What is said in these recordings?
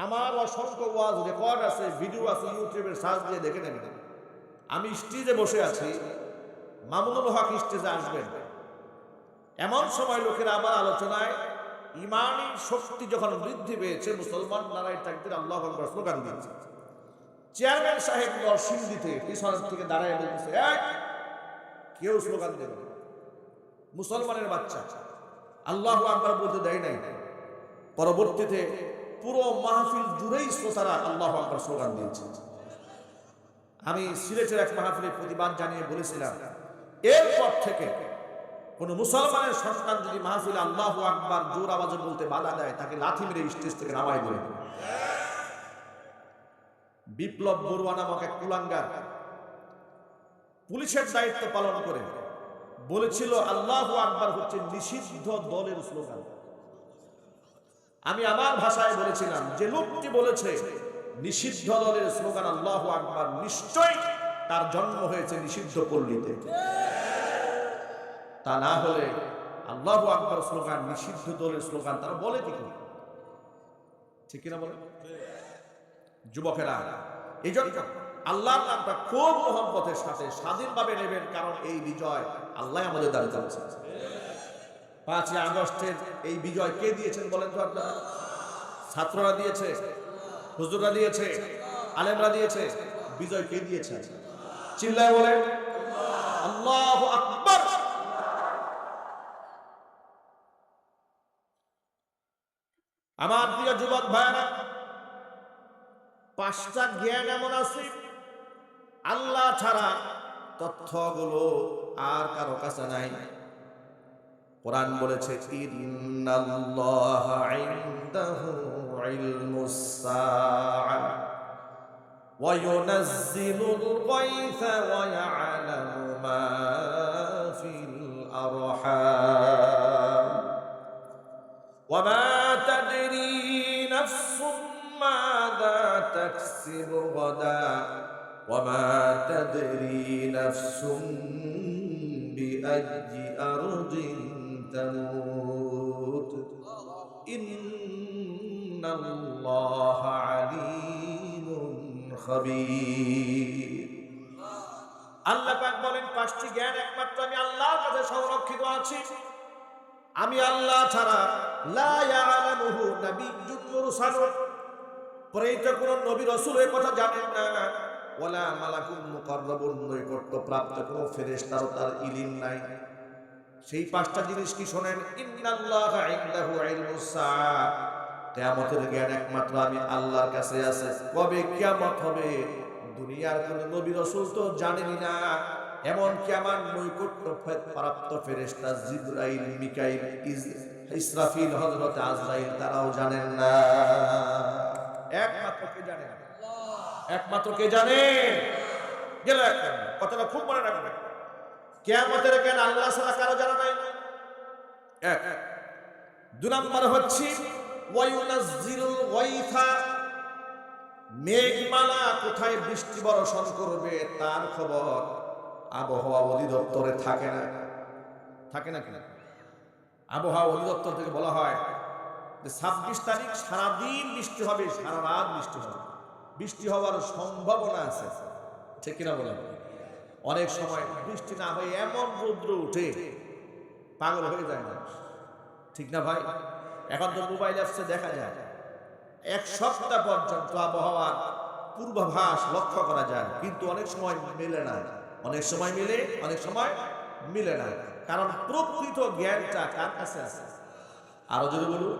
আমার অসংখ্য ওয়াজ রেকর্ড আছে, ভিডিও আছে, ইউটিউবের সার্চ দিয়ে দেখে নেবেন। আমি স্টেজে বসে আছি, মামুনুল হক স্টেজে আসবেন, এমন সময় লোকেরা আমার আলোচনায় ইমানি শক্তি যখন বৃদ্ধি পেয়েছে, মুসলমান নারায়ে তাকবীর আল্লাহু আকবার স্লোগান দিচ্ছে। চেয়ারম্যান সাহেব নরসিংদীতে পিছন থেকে দাঁড়ায় বলতেছে, কেউ স্লোগান দেবে না, মুসলমানের বাচ্চা আল্লাহু আকবার বলতে দেয় নাই। পরবর্তীতে পুরো মাহফিল জুড়েই শ্রোতারা আল্লাহু আকবার স্লোগান দিয়েছে। আমি সিলেটের এক মাহফিলে প্রতিবাদ জানিয়ে বলেছিলাম, এরপর থেকে কোন মুসলমানের সন্তান যদি মাহফিলে আল্লাহু আকবার জোর আওয়াজে বলতে বাধা দেয়, তাকে লাথি মেরে স্টেজ থেকে নামাই দেবে। বিপ্লব বড়ুয়া নামক এক কুলাঙ্গার পুলিশের দায়িত্ব পালন করে বলেছিল আল্লাহু আকবার হচ্ছে নিষিদ্ধ দলের স্লোগান। আমি আমার ভাষায় বলেছিলাম, যে লোকটি বলেছে নিষিদ্ধ দলের স্লোগান আল্লাহু আকবার, নিশ্চয়ই তার জন্ম হয়েছে নিষিদ্ধ পল্লীতে। তা না হলে আল্লাহু আকবার স্লোগান নিষিদ্ধ দলের স্লোগান তারা বলে কি করে? ঠিক কিনা বলে যুবকেরা? এই জন্য আল্লাহর নামটা খুব মহব্বতের সাথে স্বাধীনভাবে নেবেন, কারণ এই বিজয় আল্লাহ আমাদের দ্বারা চাচ্ছে। 5ই আগস্টের এই বিজয় কে দিয়েছেন বলেন তো আপনারা? ছাত্ররা দিয়েছে, হুজুররা দিয়েছে, আলেমরা দিয়েছে। বিজয় কে দিয়েছে? চিল্লায় বলেন আল্লাহু আকবার। আমার প্রিয় যুবক ভাইরা, 5টা জ্ঞান এমন আছে আল্লাহ ছাড়া তথ্যগুলো আর কারো কাছে নাই। কোরআন বলেছে, ইন্নাল্লাহা ইনদাহু ইলমুস সাআ ওয়া ইউনাজ্জিলুল গায়থা ওয়া ইয়ালামু মা ফিল আরহাম ওয়া মা তাদরি নাফসুম মাযা তাকসিবু গাদা ওয়া মা তাদরি নাফসুম বিআইয়ি আরদিন তামুত ইন্নাল্লাহা আলীমুন খাবীর। আল্লাহ পাক বলেন, 5টি জ্ঞান একমাত্র আমি আল্লাহর কাছে সংরক্ষিত আছে। আমি আল্লাহ ছাড়া লা ইয়ালামুহু নাবিয়্যুন মুরসালুন, পরেইতো কোন নবী রাসূল এই কথা জানেন না, ওয়ালা মালাকুন মুকাররাবুন, নৈকট্যপ্রাপ্ত কোন ফেরেশতারও তার ইলম নাই। সেই 5টা জিনিস কি শোনেন? ইন্নাল্লাহা ইনদাহু ইলমুস সাআ, কিয়ামতের জ্ঞান একমাত্র আমি আল্লাহর কাছে আছে। কবে কিয়ামত হবে দুনিয়ার কোন নবী রাসূল তো জানেনই না, এমনকি আমার নৈকট্য প্রাপ্ত ফেরেশতা জিবরাইল, মিকাইল, ইসরাফিল, হযরত আজরাইল তারাও জানেন না। একমাত্র কে জানে? একমাত্র কে জানে? গেল একটা কথাটা খুব মনে রাখবেন, কিয়ামতের জ্ঞান আল্লাহ ছাড়া কারো জানা নাই। 2 নম্বর হচ্ছে ওয়া ইউনাজ্জিলুল গায়থা, মেঘমালা কোথায় বৃষ্টি বর্ষণ করবে তার খবর আবহাওয়া অধিদপ্তরে থাকে না। থাকে না কিনা? আবহাওয়া অধিদপ্তর থেকে বলা হয় যে 26 তারিখ সারাদিন বৃষ্টি হবে, সারা রাত বৃষ্টি হবে, বৃষ্টি হওয়ার সম্ভাবনা আছে। ঠিক কিনা বলেন? অনেক সময় বৃষ্টি না হয়ে এমন রৌদ্র উঠে পাগল হয়ে যায় মানুষ। ঠিক না ভাই? এখন তো মোবাইল অ্যাপসে দেখা যায় 1 সপ্তাহ পর্যন্ত আবহাওয়ার পূর্বাভাস লক্ষ্য করা যায়, কিন্তু অনেক সময় মেলে না। অনেক সময় মিলে, অনেক সময় মিলে না, কারণ প্রকৃত জ্ঞানটা কার কাছে আছে? আরো যদি বলুন,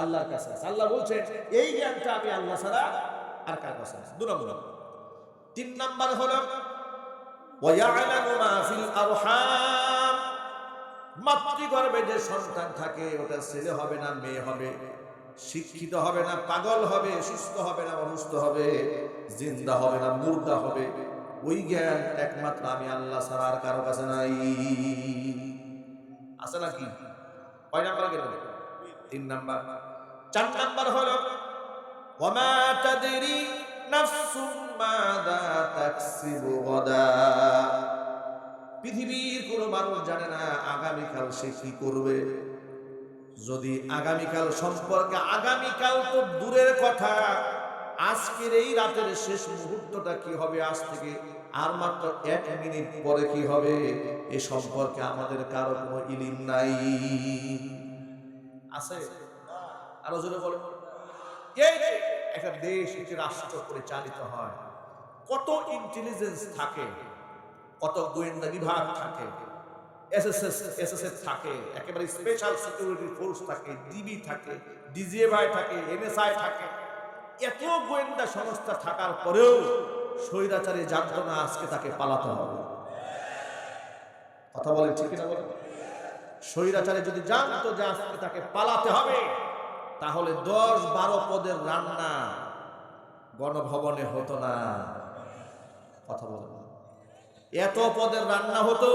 আল্লাহর কাছে আছে। আল্লাহ বলছেন এই জ্ঞানটা আমি আল্লাহ ছাড়া আর কার কাছে আছে? 2 নম্বর। 3 নম্বর হলো ওয়া ইয়ালামু মা ফিল আরহাম, মাতৃগর্ভে যে সন্তান থাকে ওটা ছেলে হবে না মেয়ে হবে, শিক্ষিত হবে না পাগল হবে, সুস্থ হবে না অসুস্থ হবে, জিন্দা হবে না মুর্দা হবে, ওই জ্ঞান একমাত্র আমি আল্লাহ ছাড়া আর কারো কাছে নাই। আছে নাকি? কয় নাম্বার গেল? 3 নাম্বার। 4 নাম্বার হলো ওয়া মা তাদরি নাফসুম মাযা তাকসিবু গাদা, পৃথিবীর কোন মানুষ জানে না আগামীকাল সে কি করবে। যদি আগামীকাল সম্পর্কে, আগামীকাল তো দূরের কথা, আজকের এই রাতের শেষ মুহূর্তটা কি হবে, আজ থেকে আর মাত্র 1 মিনিট পরে কি হবে, এ সম্পর্কে আমাদের কারো কোনো ইলিম নাই। আছে? আরো জোরে বলো। এই একটা দেশ, একটি রাষ্ট্র পরিচালিত হয়, কত ইন্টেলিজেন্স থাকে, কত গোয়েন্দা বিভাগ থাকে, এসএসএফ থাকে, একেবারে স্পেশাল সিকিউরিটি ফোর্স থাকে, ডিবি থাকে, ডিজিএফআই থাকে, এনএসআই থাকে। এত গোয়েন্দা সংস্থা থাকার পরেও স্বৈরাচারী জানতো না আজকে তাকে পালাতে হবে। কথা বলেন ঠিক না বলেন? স্বৈরাচারী যদি জানতো যে আজকে তাকে পালাতে হবে, তাহলে 10-12 পদের রান্না গণভবনে হতো না। কথা বলেন না। এত পদের রান্না হতো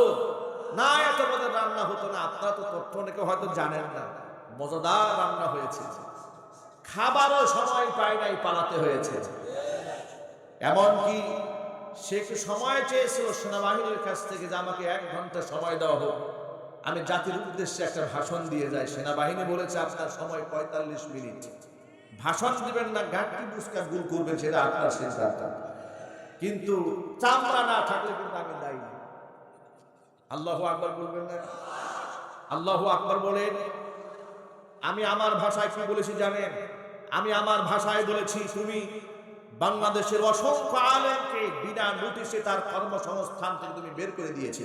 না, এত পদের রান্না হতো না। আপনারা তো তথ্য অনেকে হয়তো জানেন না, মজাদার রান্না হয়েছে, খাবারও সময় পায় নাই, পালাতে হয়েছে। এমনকি সে সময় চেয়েছিল সেনাবাহিনীর কাছ থেকে যে আমাকে 1 ঘন্টা সময় দেওয়া হোক, আমি জাতির উদ্দেশ্যে একটা ভাষণ দিয়ে যাই। সেনাবাহিনী বলেছে আপনার সময় 45 মিনিট। ভাষণ দিবেন না গাঁটটি বুসকা গুল করবেন, সেটা আপনার সিদ্ধান্ত, কিন্তু চামড়া না থাকলে কিন্তু আমি দায়ী না। আল্লাহু আকবার বলবেন না? আল্লাহু আকবার বলেন। আমি আমার ভাষায় কি বলেছি জানেন? আমি আমার ভাষায় বলেছি, তুমি বাংলাদেশের অসংখ্য আলেমকে বিনা নোটিশে তার কর্মসংস্থান থেকে তুমি বের করে দিয়েছে।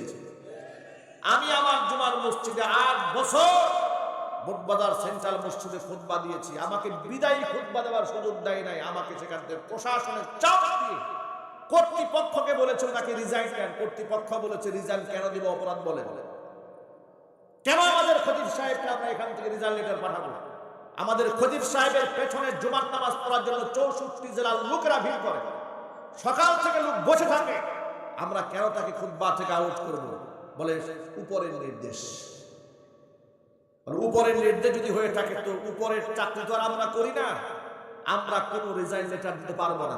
আমি আমার জুমার মসজিদে 8 বছর বোটবাজার সেন্ট্রাল মসজিদে খুতবা দিয়েছি, আমাকে বিদায়ী খুতবা দেওয়ার সুযোগ দেয় নাই। আমাকে সেখান থেকে প্রশাসনের চাপ দিয়ে কর্তৃপক্ষকে বলেছে তাকে রিজাইন দেন। কর্তৃপক্ষ বলেছে রিজাইন কেন দিব, অপরাধ বলে কেন আমাদের খতিব সাহেবকে আমরা এখান থেকে রিজাইন লেটার পাঠাবো? আমাদের খতিব সাহেবের পেছনে জুমার নামাজ পড়ার জন্য 64 জেলার লোকেরা ভিড় করে, সকাল থেকে লোক বসে থাকে, আমরা কেন তাকে খুতবা থেকে আউট করব? বলে উপরের নির্দেশ। উপরের নির্দেশ যদি হয়ে থাকে তো উপরের চাকরি তো আর আমরা করি না, আমরা কোনো রিজাইন লেটার দিতে পারবো না।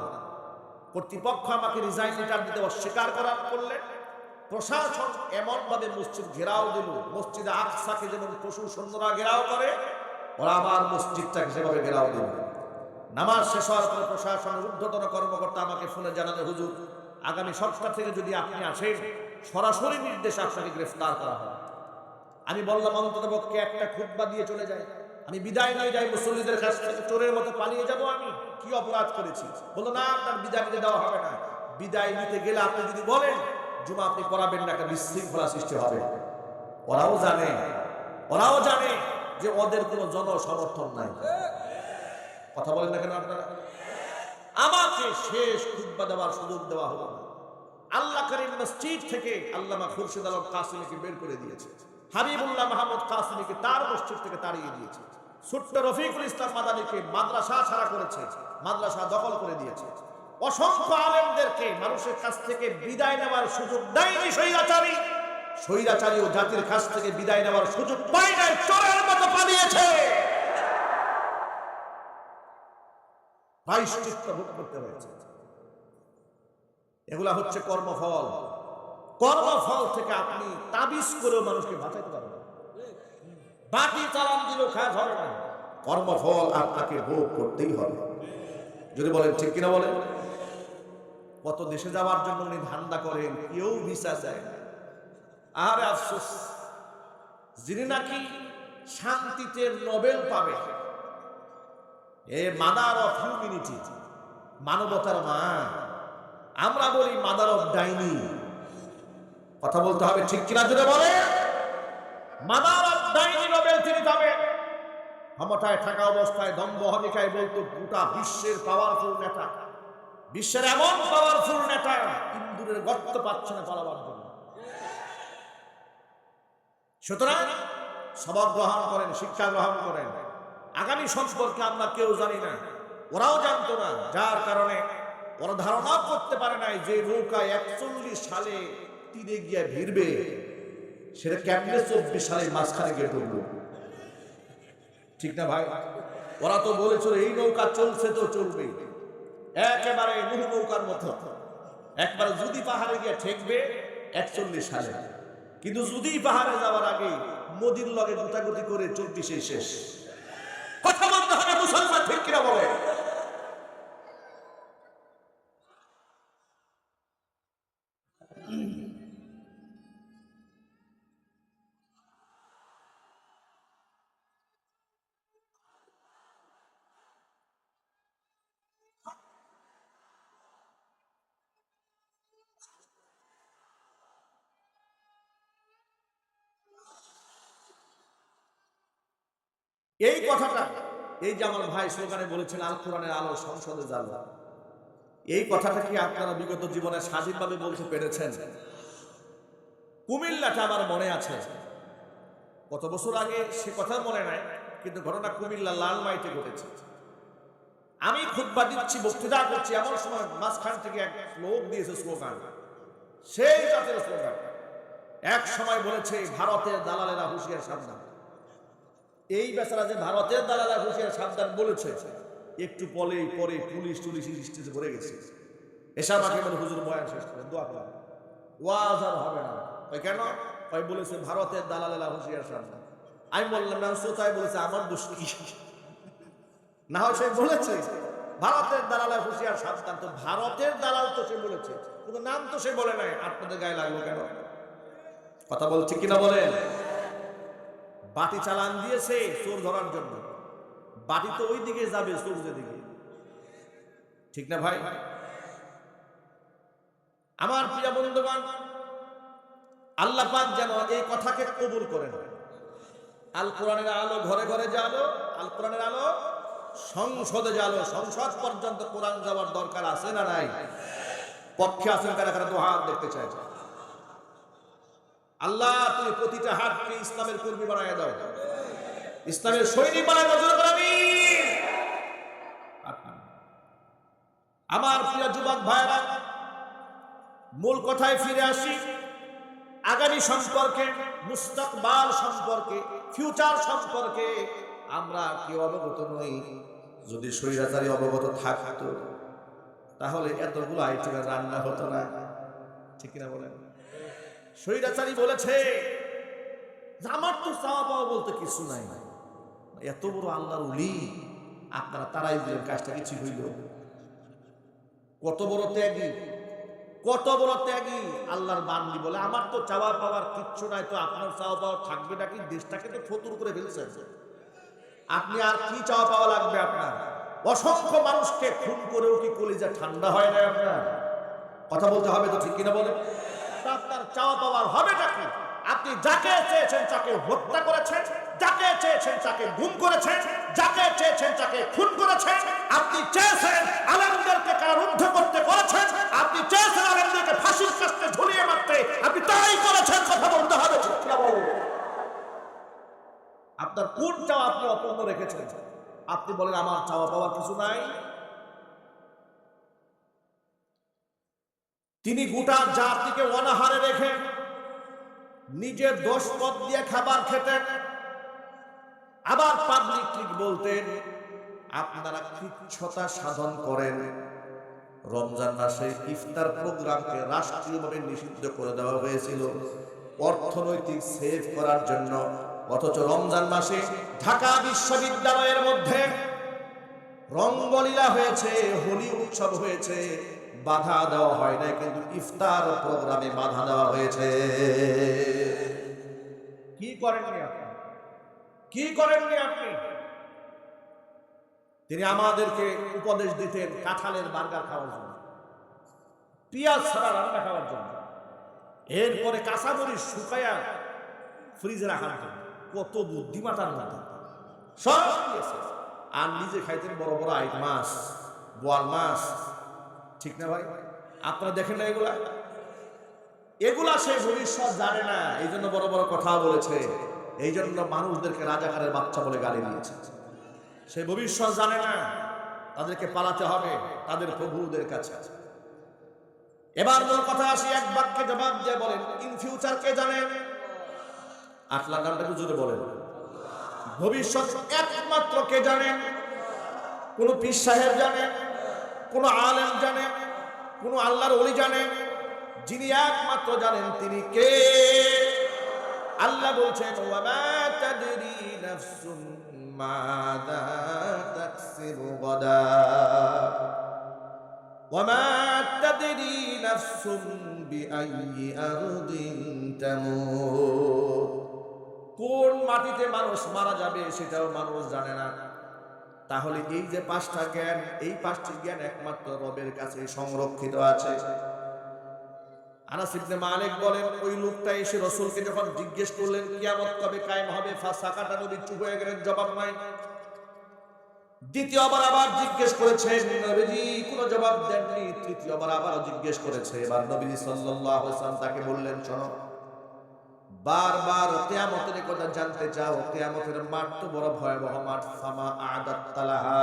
কর্তৃপক্ষ আমাকে রিজাইন লেটার দিতে অস্বীকার করার করলে প্রশাসন এমন ভাবে মসজিদ ঘেরাও দিল, মসজিদে আকসাকে যেমন পশু সৈন্যরা ঘেরাও করে, ওরা আমার মসজিদটাকে সেভাবে ঘেরাও দিল। নামাজ শেষ হওয়ার পরে প্রশাসনের ঊর্ধ্বতন কর্মকর্তা আমাকে ফোনে জানালে, হুজুর আগামী সপ্তাহ থেকে যদি আপনি আসেন, সরাসরি নির্দেশে আপনাকে গ্রেফতার করা হবে। আমি বললাম অন্ততপক্ষে একটা খুতবা দিয়ে চলে যায়, আমি বিদায় নিয়ে যাই মুসল্লিদের কাছ থেকে, চোরের মতো পালিয়ে যাব আমি? কি অপরাধ করেছি? বললো না, আপনার বিদায় নিতে দেওয়া হবে না। বিদায় নিতে গেলে আপনি যদি বলেন জুমা আপনি পড়াবেন না, একটা বিশৃঙ্খলা সৃষ্টি হবে। ওরাও জানে যে ওদের কোনো জনসমর্থন নাই। কথা বলেন না কেন আপনারা? আমাকে শেষ খুতবা দেওয়ার সুযোগ দেওয়া হলো না। আল্লাহ করিম মসজিদ থেকে আল্লামা খুরশিদ আলম কাসিমীকে বের করে দিয়েছে, হাবিবুল্লাহ মাহমুদ কাসিমীকে তার মসজিদ থেকে তাড়িয়ে দিয়েছে, ছোট্ট রফিকুল ইসলাম মাদানীকে মাদ্রাসা ছাড়া করেছে, মাদ্রাসা দখল করে দিয়েছে। অসংখ্য আলেমদেরকে মানুষের কাছ থেকে বিদায় নেওয়ার সুযোগ দেয়নি স্বৈরাচারী ও জাতির কাছ থেকে বিদায় নেওয়ার সুযোগ পায় নাই, চোরের মতো পালিয়েছে। প্রায়শ্চিত্ত ভোগ করতে হয়েছে। এগুলা হচ্ছে কর্মফল। কর্মফল থেকে আপনি তাবিজ করেও মানুষকে বাঁচাতে পারবেন না, বাকি চালান দিলেও কাজ হবে না। কর্মফল আপনাকে ভোগ করতেই হবে। যদি বলেন ঠিক কিনা বলেন? কত দেশে যাওয়ার জন্য উনি ধান্দা করেন, কেউ ভিসা চায় না। আরে আফসোস, যিনি নাকি শান্তিতে নোবেল পাবে, এ মাদার অফ হিউম্যানিটি, মানবতার মা, আমরা বলি মাদার অফ ডাইনি। কথা বলতে হবে ঠিক কিনা যদি বলে? মাদার অফ ডাইনি নোবেল তিনি পাবেন। ক্ষমতায় থাকা অবস্থায় দম্ভ হমিকায় বলতো গোটা বিশ্বের পাওয়ারফুল নেতা, বিশ্বের এমন পাওয়ারফুল নেতা ইন্দুরের গর্ত পাচ্ছে না পালাবার জন্য। সুতরাং সবক গ্রহণ করেন, শিক্ষা গ্রহণ করেন। আগামী সম্পর্কে আমরা কেউ জানি না, ওরাও জানতো না, যার কারণে ওরা ধারণা করতে পারে নাই যে নৌকা 41 সালে তীরে গিয়ে ভিড়বে, সেটা কেমনে 24 সালে মাঝখানে গিয়ে ঢুকলো। ঠিক না ভাই? ওরা তো বলেছিল এই নৌকা চলছে তো চলবে, একেবারে নৌকার মতো একবার যদি পাহাড়ে গিয়ে ঠেকবে 41 সালে। কিন্তু যদি পাহাড়ে যাওয়ার আগে মোদির লগে গুতাগুতি করে 24 শেষ। কথা বলতে হবে মুসলমান, ঠিক কিনা বলে? এই কথাটা, এই যে আমার ভাই স্লোগানে বলেছেন আল কোরআনের আলো সংসদে জ্বালা, এই কথাটা কি আপনারা বিগত জীবনে স্বাধীনভাবে বলতে পেরেছেন? কুমিল্লাটা আমার মনে আছে, কত বছর আগে সে কথা মনে নাই, কিন্তু ঘটনা কুমিল্লা লালমাইতে ঘটেছে। আমি খুতবা দিচ্ছি, বক্তৃতা করছি, এমন সময় মাঝখান থেকে এক লোক দিয়েছে স্লোগান, সেই জাতের স্লোগান। এক সময় বলেছে ভারতের দালালেরা হুঁশিয়ার সাবধান। এই বেচারা যে ভারতের দালালেরা হুঁশিয়ার সাবধান বলেছে, একটু পরে পুলিশ স্টেজে ভরে গেছে। এসব আমাকে বলে হুজুর বয়ান শেষ করে দোয়া করেন, ওয়াজ আর হবে না। ওই কেন? ওই বলেছে ভারতের দালালেরা হুঁশিয়ার সাবধান। আমি বললাম না, শ্রোতায় বলেছে, আমার দোষ কি? না হয় সে বলেছে ভারতের দালালেরা হুঁশিয়ার সাবধান, তো ভারতের দালাল তো সে বলেছে, কিন্তু নাম তো সে বলে নাই। আপনাদের গায়ে লাগলো কেন? কথা বলছে কিনা বলেন? বাটি চালান দিয়েছে চোর ধরার জন্য, বাটি তো ওই দিকে যাবে, চোর যেদিকে, ঠিক না ভাই? আমার প্রিয় বন্ধুগণ, আল্লাহ পাক যেন এই কথাকে কবুল করেন। আল কোরআনের আলো ঘরে ঘরে জ্বালো, আল কোরআনের আলো সংসদে জ্বালো। সংসদ পর্যন্ত কোরআন যাওয়ার দরকার আছে না নাই? পক্ষে আছেন কারা কারা? দু হাত দেখতে চাই। আল্লাহ তুমি প্রতিটা হাতকে ইসলামের কর্মী বানায় দাও, ইসলামের সৈনিক বানায় দাও। আমার প্রিয় যুবক ভাইরা, মূল কথায় ফিরে আসি। আগামী সম্পর্কে, মুস্তাকবাল সম্পর্কে, ফিউচার সম্পর্কে আমরা কেউ অবগত নই। যদি স্বৈরাচারী অবগত থাকতো তাহলে এতগুলো আইটেমের রান্না হতো না, ঠিক কিনা বলেন? স্বৈরাচারী বলেছে আমার তো চাওয়া পাওয়া বলতে কিছু নাই, এত বড় আল্লাহর ওলি আপনারা তারাই দিলেন, কাজটা কিছু হইল। কত বড় ত্যাগী, কত বড় ত্যাগী আল্লাহর বান্দি বলে আমার তো চাওয়া পাওয়ার কিচ্ছু নাই, তো আপনার চাওয়া পাওয়া থাকবে নাকি? দেশটাকে তো ফতুর করে ফেলছেন আপনি, আর কি চাওয়া পাওয়া লাগবে আপনার? অসংখ্য মানুষকে খুন করেও কি কলিজা ঠান্ডা হয় না আপনার? কথা বলতে হবে তো, ঠিক কিনা বলে? আপনার চাওয়া পাওয়ার হবে নাকি? আপনি যাকে চেয়েছেন তাকে হত্যা করেছেন, যাকে চেয়েছেন তাকে গুম করেছেন, যাকে চেয়েছেন তাকে খুন করেছেন। আপনি চেয়েছেন আলেমদেরকে কারারুদ্ধ করতে করেছেন, আপনি চেয়েছেন আলেমদেরকে ফাঁসির কাস্তে ঝুলিয়ে মারতে, আপনি তাই করেছেন। কথা বলতে হবে, ঠিক কিনা বলে? আপনার কোন চাওয়া আপনি অপূর্ণ রেখেছেন? আপনি বলেন আমার চাওয়া পাওয়ার কিছু নাই। তিনি গোটা জাতিকে অনাহারে রেখে নিজের দোষ পথ দিয়ে খাবার খেতেন, আবার পাবলিক বলতেন আপনারা কৃচ্ছতা সাধন করেন। রমজান মাসে ইফতার প্রোগ্রামকে রাষ্ট্রীয়ভাবে নিষিদ্ধ করে দেওয়া হয়েছিল অর্থনৈতিক সেভ করার জন্য। অথচ রমজান মাসে ঢাকা বিশ্ববিদ্যালয়ের মধ্যে রঙ্গলীলা হয়েছে, হোলি উৎসব হয়েছে, বাধা দেওয়া হয় না, কিন্তু ইফতার প্রোগ্রামে বাধা দেওয়া হয়েছে। কি করেননি আপনি? কি করেননি আপনি? তিনি আমাদেরকে উপদেশ দিতেন কাঁঠালের বার্গার খাওয়ার জন্য, পেঁয়াজ ছাড়া রান্না খাওয়ার জন্য, এরপরে কাঁচামরিচ শুকায়া ফ্রিজে রাখার জন্য। কত বুদ্ধিমাতার মতো সব দিয়েছে। আর নিজে খাইতেন বড় বড় আইট মাছ, বোয়াল মাছ, ঠিক না ভাই? আপনারা দেখেন না এগুলা? এগুলা সে ভবিষ্যৎ জানে না, এই জন্য বড় বড় কথা বলেছে, এই জন্য মানুষদেরকে রাজাকারের বাচ্চা বলে গালি দিয়েছে। সে ভবিষ্যৎ জানে না, তাদেরকে পালাতে হবে তাদের প্রভুদের কাছে। এবার মূল কথা আসি, এক বাক্যে জবাব দিয়ে বলেন ইন ফিউচার কে জানে? আটলা গানটাকে জুড়ে বলেন ভবিষ্যৎ একমাত্র কে জানে? কোন পীর সাহেব জানে, কোন আলেম জানে, কোন আল্লাহর ওলি জানে? যিনি একমাত্র জানেন তিনি কে? আল্লাহ বলছেন ওয়া মা তাদরি নাফসুম মাযা তাকসিবু গাদা ওয়া মা তাদরি নাফসুম বিআইয়ি আরদিন তামুত। কোন মাটিতে মানুষ মারা যাবে সেটাও মানুষ জানে না। তাহলে এই যে পাঁচটা জ্ঞান, এই পাঁচটি জ্ঞান একমাত্র রবের কাছে সংরক্ষিত আছে। আনাস ইবনে মালিক বলেন, ওই লোকটা এসে রাসূলকে যখন জিজ্ঞেস করলেন কিয়ামত কবে কায়েম হবে, ফাসাকাটা, নবী চুপ হয়ে গেলেন, জবাব নাই। দ্বিতীয়বার আবার জিজ্ঞেস করেছেন, নবীজি কোনো জবাব দেননি। তৃতীয়বার আবার জিজ্ঞেস করেছে। এবার নবী সাল্লাল্লাহু আলাইহি ওয়াসাল্লাম তাকে বললেন, শোনো, বারবার কিয়ামতের কথা জানতে চাও, কিয়ামতের মাঠ তো বড় ভয়াবহ মাঠ। ফামা আদাত্তালাহা,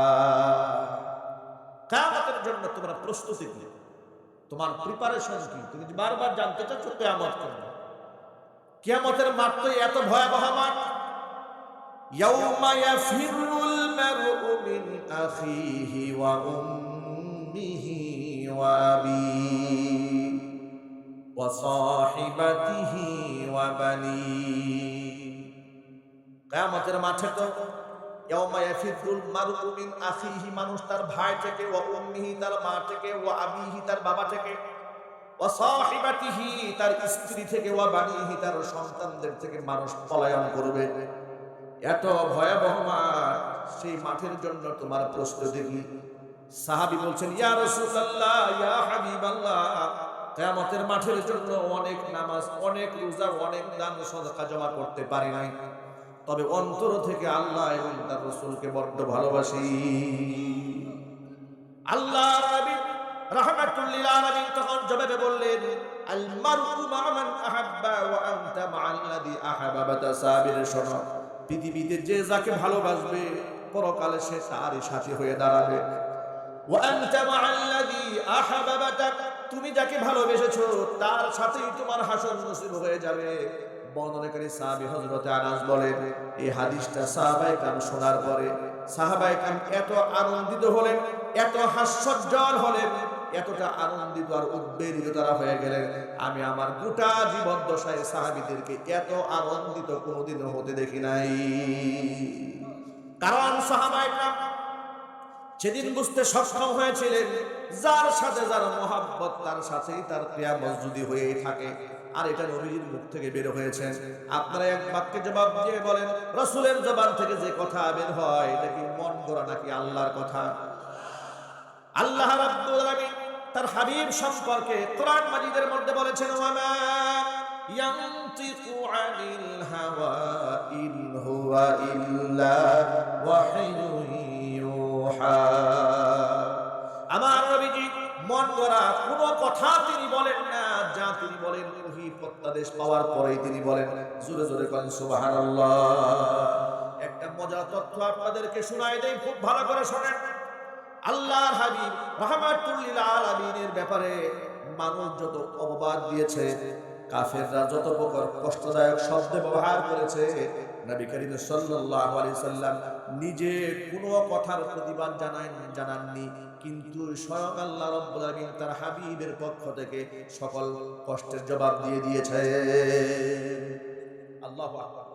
কিয়ামতের জন্য তোমার প্রস্তুতি কি, তোমার প্রিপারেশন কি? তুমি বারবার জানতে চাচ্ছ কিয়ামত কবে। কিয়ামতের মাঠ তো এত ভয়াবহ মাঠ। ইয়াউমা ইয়াফিরুল মারউ মিন আখিহি ওয়া উম্মিহি ওয়া আবিহি ওয়া সাহিবাতিহি ওয়া বানিহি। কিয়ামতের মাঠে তো ইয়াউমা ইয়াফিরুল মারউ মিন আখিহি, মানুষ তার ভাই থেকে, ওয়া উম্মিহি, তার মা থেকে, ওয়া আবিহি, তার বাবা থেকে, ওয়া সাহিবাতিহি, তার স্ত্রী থেকে, ওয়া বানিহি, তার সন্তানদের থেকে মানুষ পলায়ন করবে। এত ভয়াবহ মাঠ, সেই মাঠের জন্য তোমার প্রস্তুতি কি? সাহাবী বলছেন, ইয়া রাসূলুল্লাহ, ইয়া হাবিবাল্লাহ, কিয়ামতের মাঠের জন্য অনেক নামাজ, অনেক রোজা, অনেক দান সদকা জমা করতে পারি নাই, তবে অন্তর থেকে আল্লাহ এবং তার রাসূলকে বড্ড ভালোবাসি। আল্লাহর নবী রাহমাতুল লিল আলামিন তখন জবাবে বললেন, আল মারউ মা মান আহাব্বা ওয়া আনতা মা'আল্লাযী আহাব্বাতা। সাবির, শোনো, পৃথিবীতে যে যাকে ভালোবাসবে পরকালে সে তারই সাথী হয়ে দাঁড়াবে। ওয়া আনতা মা'আল্লাযী আহাব্বাতা, তুমি যাকে ভালোবেসেছো তার সাথেই তোমার হাসর নসিব হয়ে যাবে। বর্ণনাকারী সাহাবী হযরত আনাস বলেন, এই হাদিসটা সাহাবায়ে কেরাম শোনার পরে সাহাবায়ে কেরাম এত আনন্দিত হলেন, এত হাস্যোজ্জ্বল হলেন, এতটা আনন্দিত আর উদ্বেলিত তারা হয়ে গেলেন, আমি আমার গোটা জীবদ্দশায় সাহাবীদেরকে এত আনন্দিত কোনোদিনও হতে দেখি নাই। কারণ সাহাবায়ে কেরাম সেদিন বুঝতে সক্ষম হয়েছিলেন, যার সাথে যার মহাব্বত তার সাথেই তার কিয়ামত যদি হয়েই থাকে। আর এটা নবীজির মুখ থেকে বের হয়েছে। আপনারা এক বাক্যে জবাব দিয়ে বলেন, রাসূলের জবান থেকে যে কথা বের হয় এটা কি মন গড়া নাকি আল্লাহর কথা? আল্লাহ রাব্বুল আলামিন তার হাবিব সম্পর্কে কোরআন মাজিদের মধ্যে বলেছেন, ওয়া মা ইয়ানতিকু আনিল হাওয়া ইন হুয়া ইল্লা ওয়াহয়ুন ইউহা। আমার নবীজি মন গড়া কোনো কথা তিনি বলেন না, যা তিনি বলেন ওহী প্রত্যাদেশ পাওয়ার পরেই তিনি বলেন। জোরে জোরে বলেন সুবহানাল্লাহ। একটা মজার তথ্য আপনাদেরকে শোনাই দেই, খুব ভালো করে শোনেন। আল্লাহর হাবিব রাহমাতুল লিল আলামিনের ব্যাপারে মানুষ যত অপবাদ দিয়েছে, কাফেররা যত প্রকার কষ্টদায়ক শব্দ ব্যবহার করেছে, নবী করিম সাল্লাল্লাহু আলাইহি সাল্লাম নিজে কোনো কথার প্রতিবাদ জানাননি, কিন্তু স্বয়ং আল্লাহ রাব্বুল আলামিন তার হাবিবের পক্ষ থেকে সকল কষ্টের জবাব দিয়ে দিয়েছে। আল্লাহু আকবার।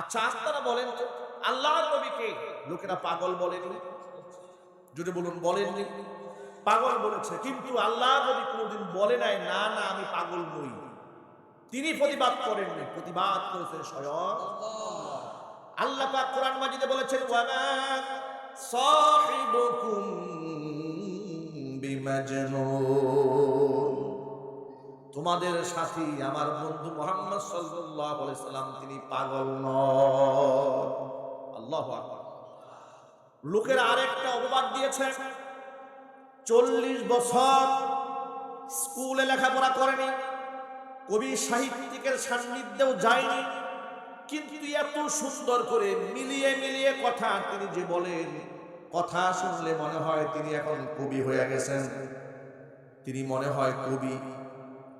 আচ্ছা, আপনারা বলেন তো, আল্লাহর নবীকে লোকেরা পাগল বলেনি? যদি বলুন বলেননি, পাগল বলেছে, কিন্তু আল্লাহর নবী কোনোদিন বলে নাই না না আমি পাগল নই। তিনি প্রতিবাদ করেননি, প্রতিবাদ করেছেন স্বয়ং আল্লাহ পাক। কোরআন মাজিদে বলেছেন, ওয়া মা সাহিবুকুম বিমাজনুন, তোমাদের সাথী আমার বন্ধু মুহাম্মদ সাল্লাল্লাহু আলাইহি সাল্লাম তিনি পাগল নন। আল্লাহু আকবার। লোকেরা আরেকটা অপবাদ দিয়েছে, 40 বছর স্কুলে লেখাপড়া করেনি, কবি সাহিত্যিকের সান্নিধ্যেও যায়নি, কিন্তু এত সুন্দর করে মিলিয়ে মিলিয়ে কথা তিনি যে বলেন, কথা শুনলে মনে হয় তিনি এখন কবি হয়ে গেছেন, তিনি মনে হয় কবি।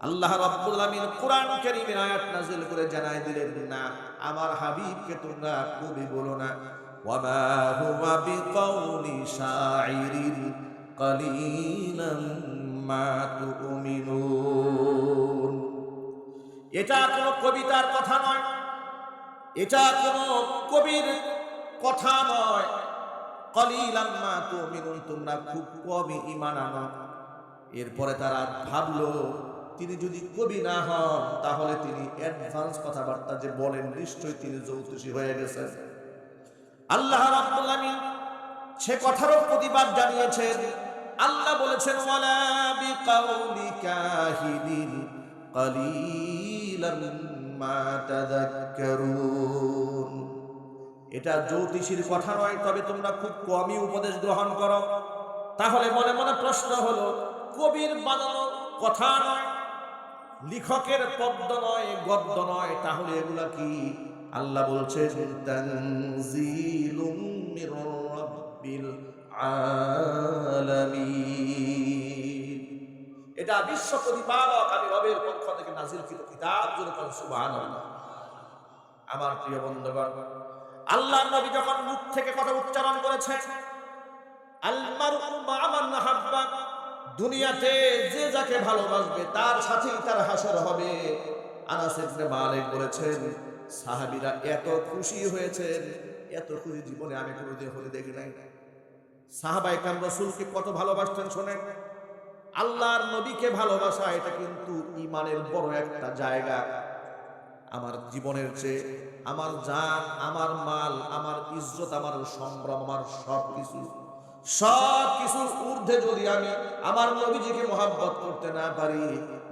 আল্লাহ রাব্বুল আলামিন কোরআন কারীমের আয়াত নাযিল করে জানাই দিলেন, না, আমার হাবিবকে তোমরা কবি বলো না। ওয়া মা হুয়া বিকাউলি শাইরিন কালিলাম মা তুমিনুন। এটা কোনো কবিতার কথা নয়, এটা কোনো কবির কথা নয়। কলিলাম মা তুমিনুন, তোমরা খুব কমই ঈমান আনো। এরপরে তারা ভাবলো তিনি যদি কবি না হন তাহলে তিনি অ্যাডভান্স কথাবার্তা যে বলেন নিশ্চয়ই তিনি জ্যোতিষী হয়ে গেছেন। আল্লাহ রাব্বুল আলামিন সে কথারও প্রতিবাদ জানিয়েছেন। আল্লাহ বলেছেন ওয়ালা বিকাউলি কাহিদিন কালিলাম মা তাযাক্কারুন, এটা জ্যোতিষীর কথা নয়, তবে তোমরা খুব কমই উপদেশ গ্রহণ করো। তাহলে মনে মনে প্রশ্ন হলো, কবির বানানো কথা নয়, লেখকের পদ্য নয়, গদ্য নয়, তাহলে এগুলা কি? আল্লাহ বলছেন তানজিলুম মির রাব্বিল আলামিন, এটা বিশ্ব প্রতিপালক আমি রবের পক্ষ থেকে নাযিলকৃত কিতাব। জোরে বলেন সুবহানাল্লাহ। আমার প্রিয় বন্ধুগণ, আল্লাহর নবী যখন মুখ থেকে কথা উচ্চারণ করেছেন আল মারউ মা মান হাব্বা, দুনিয়াতে যে যাকে ভালোবাসবে তার সাথেই তার হাসর হবে। আনাস ইবনে মালিক বলেছেন সাহাবীরা এত খুশি হয়েছেন, এত খুশি জীবনে আমি কোনোদিন হতে দেখি নাই। সাহাবায়ে কেরাম রাসূলকে কত ভালোবাসতেন শোনেন। আল্লাহর নবীকে ভালোবাসা এটা কিন্তু ঈমানের বড় একটা জায়গা। আমার জীবনের চেয়ে আমার জান, আমার মাল, আমার ইজ্জত, আমার সম্ভ্রম, আমার সবকিছুর ঊর্ধ্বে যদি আমি আমার নবীজিকে মহব্বত করতে না পারি,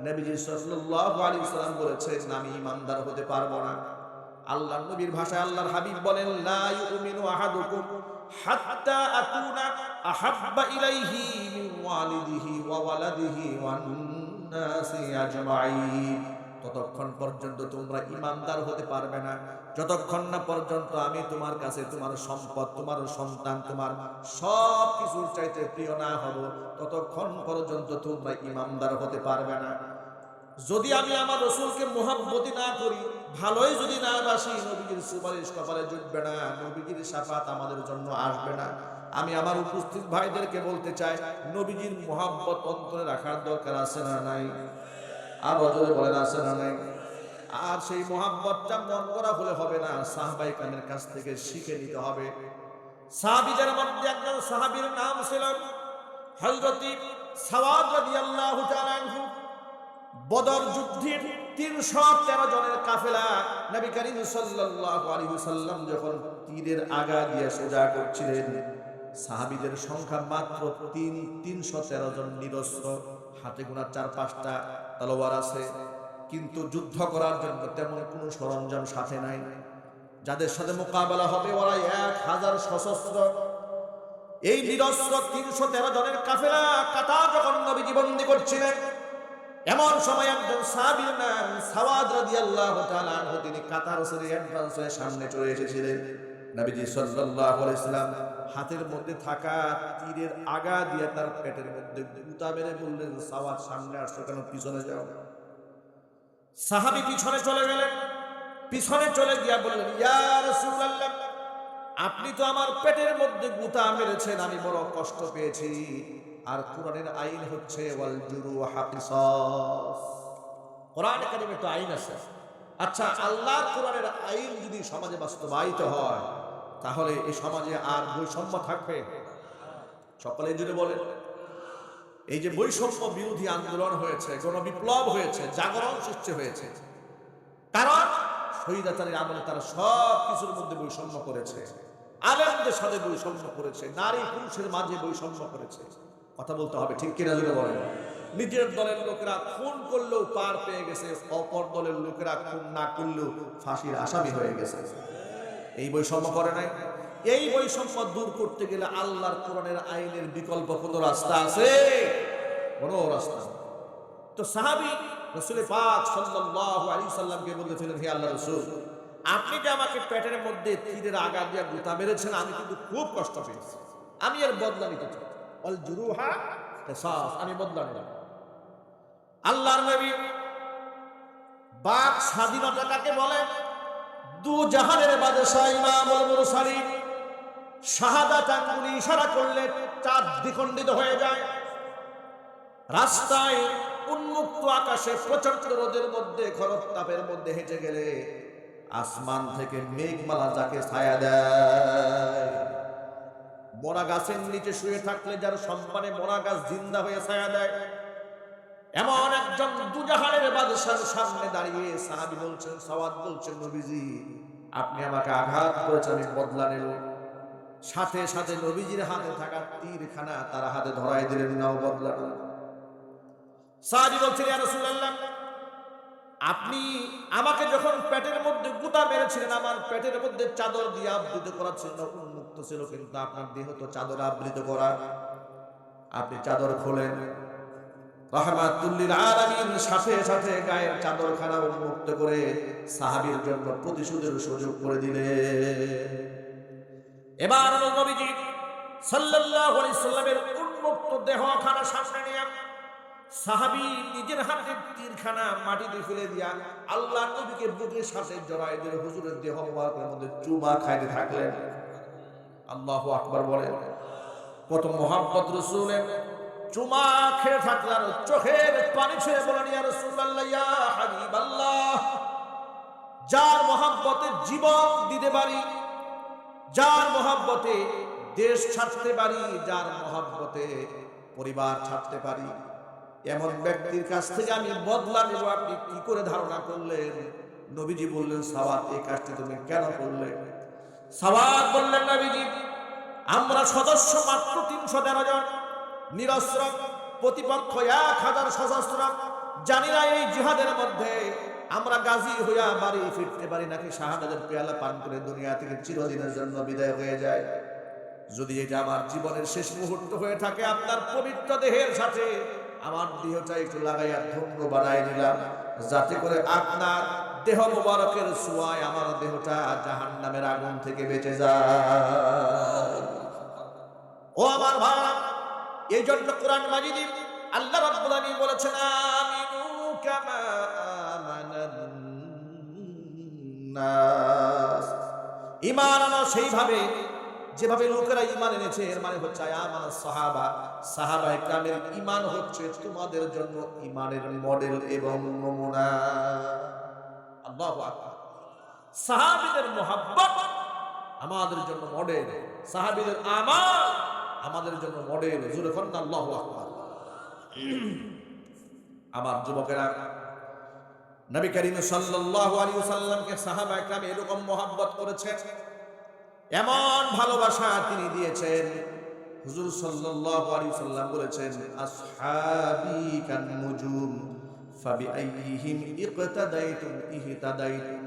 নবীজি সাল্লাল্লাহু আলাইহি সাল্লাম বলেছেন আমি ঈমানদার হতে পারবো না। আল্লাহর নবীর ভাষায় আল্লাহর হাবিব বলেন লা ইউমিনু আহাদুকুম হাত্তা আকুনা আহাব্বা ইলাইহি মিন ওয়ালিদিহি ওয়া ওয়ালাদিহি ওয়ান নাসি আজমাইন, ততক্ষণ পর্যন্ত তোমরা ঈমানদার হতে পারবে না যতক্ষণ না পর্যন্ত আমি তোমার কাছে তোমার সম্পদ, তোমার সন্তান, তোমার সব কিছুর চাইতে প্রিয় না হব, ততক্ষণ পর্যন্ত তোমরা ঈমানদার হতে পারবে না। যদি আমি আমার রাসূলকে মুহাব্বতি না করি, ভালোই যদি না বাসি, নবীজির সুপারিশ কপালে জুটবে না, নবীজির শাফাত আমাদের জন্য আসবে না। আমি আমার উপস্থিত ভাইদেরকে বলতে চাই, নবীজির মুহাব্বত অন্তরে রাখার দরকার আছে না নাই? আরো জোরে বলেন আছে না নাই? আর সেই মুহাব্বতটা মন করা হলে হবে না, সাহাবায়ে কেরামের কাছ থেকে শিখে নিতে হবে। সাহাবীদের মধ্যে একজন সাহাবীর নাম ছিল হযরত সাওয়াদ রাদিয়াল্লাহু তাআলা আনহু। বদর যুদ্ধের 313 জনের কাফেলা নবী করিম সাল্লাল্লাহু আলাইহি ওয়াসাল্লাম যখন তীরের আগা দিয়ে সোজা করছিলেন, সাহাবীদের সংখ্যা মাত্র 313 জন নিরস্ত্র, হাতে গোনা 4-5টা তলোয়ার আছে, কিন্তু যুদ্ধ করার জন্য তেমন কোনো সরঞ্জাম সাথে নাই। যাদের সাথে মোকাবেলা হবে ওরা 1000 সশস্ত্র। এই নিরস্ত্র 313 জনের কাফেলা কাতার যখন নবীজি বন্দী করছিলেন, এমন সময় একজন সাহাবীর নাম সাওয়াদ রাদিয়াল্লাহু তাআলা আনহু, তিনি কাতার ছেড়ে অ্যাডভান্স হয়ে সামনে চলে এসেছিলেন। নবীজি সাল্লাল্লাহু আলাইহি ওয়াসাল্লাম হাতের মধ্যে থাকা তীরের আগা দিয়ে তার পেটের মধ্যে গুতা মেরে বললেন, সাওয়াদ সামনে আসছো কেন, পিছনে যাও। সাহাবী পিছনে চলে গেলেন। পিছনে চলে গিয়া বললেন, ইয়া রাসূলুল্লাহ, আপনি তো আমার পেটের মধ্যে গুতা মেরেছেন, আমি বড় কষ্ট পেয়েছি। আর কোরআনের আইন হচ্ছে ওয়াল জুরুহা কিসাস, কোরআনে কারিমে তো আইন আছে। আচ্ছা, আল্লাহর কোরআনের আইন যদি সমাজে বাস্তবায়িত হয় তাহলে এই সমাজে আর বৈষম্য থাকবে? সকলে জুড়ে বলেন। এই যে বৈষম্য বিরোধী আন্দোলন হয়েছে, গণবিপ্লব হয়েছে, জাগরণ সৃষ্টি হয়েছে, কারণ শহীদাচারীর আমলে তারা সব কিছুর মধ্যে বৈষম্য করেছে, আলেমদের সাথে বৈষম্য করেছে, নারী পুরুষের মাঝে বৈষম্য করেছে। কথা বলতে হবে, ঠিক কিনা জুড়ে বলেন। নিজের দলের লোকেরা খুন করলেও পার পেয়ে গেছে, অপর দলের লোকেরা খুন না করলেও ফাঁসির আসামি হয়ে গেছে। এই বৈষম্য করে নাই। এই বৈষম্য দূর করতে গেলে আল্লাহর কোরআনের আইনের বিকল্প কোনো রাস্তা আছে? কোনো রাস্তা নেই। তো সাহাবী রাসূল পাক সাল্লাল্লাহু আলাইহি সাল্লামকে বলেছিলেন, হে আল্লাহর রাসূল, আপনি যে আমাকে পেটের মধ্যে তীরের আগা দিয়ে গুতা মেরেছেন, আমি কিন্তু খুব কষ্ট পেয়েছি, আমি এর বদলা নিতে চাই। ওয়াল জুরুহা কিসাস, আমি বদলা নিলাম। আল্লাহর নবী বাক স্বাধীনতা কাকে বলে? দু জাহানের বাদশা ইমামুল মুরসালিন শাহাদাত আঙ্গুলি ইশারা করলে চাঁদ দ্বিখণ্ডিত হয়ে যায়। রাস্তায় উন্মুক্ত আকাশে প্রচন্ড রোদের মধ্যে খরতাপের মধ্যে হেঁটে গেলে আসমান থেকে মেঘমালা যাকে ছায়া দেয়, মরা গাছের নিচে শুয়ে থাকলে যার সম্মানে মরা গাছ জিন্দা হয়ে ছায়া দেয়, এমন একজন দুজাহানের বাদশার সামনে দাঁড়িয়ে সাহাবী বলছেন, সাওয়াদ বলছেন, নবীজি আপনি আমাকে আঘাত করেছেন, আমি বদলা নেব। সাথে সাথে নবীজির হাতে থাকা তীরখানা তার হাতে ধরাই দিলেন, নাও বদলা নাও। সাহাবী বলছেন, ইয়া রাসূলুল্লাহ, আপনি আমাকে যখন পেটের মধ্যে গুতা মেরেছিলেন, আমার পেটের মধ্যে চাদর দিয়ে আবৃত করা ছিল, উন্মুক্ত ছিল, কিন্তু আপনার দেহ তো চাদর আবৃত করা, আপনি চাদর খোলেন। রাহমাতুল লিল আলামিন সাথে সাথে গায়ের চাদরখানা উন্মুক্ত করে সাহাবীর জন্য প্রতিশোধের সুযোগ করে দিলেন। এবার নবীজি সাল্লাল্লাহু আলাইহি সাল্লামের উন্মুক্ত দেহখানা সামনে নিয়ে সাহাবী নিজের হাতে তীরখানা মাটিতে ফেলে দিয়া আল্লাহর নবীকে বুকের সাথে জড়ায় দিয়ে হুজুরের দেহ মোবারকের মধ্যে চুমা খাইতে থাকলেন। আল্লাহু আকবার বলেন। কত মুহাব্বত রাসূলের। চুমা খেয়ে থাকলেন, চোখের পানি ছেড়ে বলেন, ইয়া রাসূলুল্লাহ, ইয়া হাবিবাল্লাহ, যার মহব্বতে জীবন দিতে পারি, যার মহব্বতে দেশ ছাড়তে পারি, যার মহব্বতে পরিবার ছাড়তে পারি, এমন ব্যক্তির কাছ থেকে আমি বদলা নেব, আপনি কি করে ধারণা করলেন? নবীজি বললেন, সাওয়াদ এই কাজটি তুমি কেন করলে? সাওয়াদ বললেন, নবীজি আমরা সদস্য মাত্র 313 জন, নিরস্ত্র, প্রতিপক্ষ 1000 সশস্ত্র, জানি না এই জিহাদের মধ্যে আমরা গাজী হইয়া বাড়ি ফিরতে পারি নাকি শাহাদাতের পেয়ালা পান করে দুনিয়া থেকে চিরদিনের জন্য বিদায় হয়ে যায়। যদি এটা আমার জীবনের শেষ মুহূর্ত হয়ে থাকে, আপনার পবিত্র দেহের সাথে আমার দেহটা একটু লাগাইয়া ধন্য বানাই দিলাম, যাতে করে আপনার দেহ মোবারকের ছোঁয়ায় আমার দেহটা জাহান্নামের আগুন থেকে বেঁচে যায়। ও আমার ভাই, এই জন্য কোরআন মাজিদে আল্লাহ রাব্বুল আলামিন বলেছেন, আমিনু কামা আমানান নাস, ঈমান আনো সেইভাবে যেভাবে লোকেরা ঈমান এনেছে। এর মানে হচ্ছে আমানা সাহাবা, সাহাবায়ে কেরামের ঈমান হচ্ছে তোমাদের জন্য ঈমানের মডেল এবং নমুনা। আল্লাহু আকবার। সাহাবীদের মুহাব্বত আমাদের জন্য মডেল, সাহাবীদের আমাল আমাদের জন্য মডেল। জোরে বলেন আল্লাহু আকবার। আমার যুবকেরা, নবী করিম সাল্লাল্লাহু আলাইহি ওয়াসাল্লামকে সাহাবায়ে কেরাম এরকম মুহাব্বত করেছেন, এমন ভালোবাসা তিনি দিয়েছেন। হুজুর সাল্লাল্লাহু আলাইহি ওয়াসাল্লাম বলেছেন, আসহাবী কান নুজুম ফাবিআইহিম ইকতাদাইতুম ইহতাদাইতুম,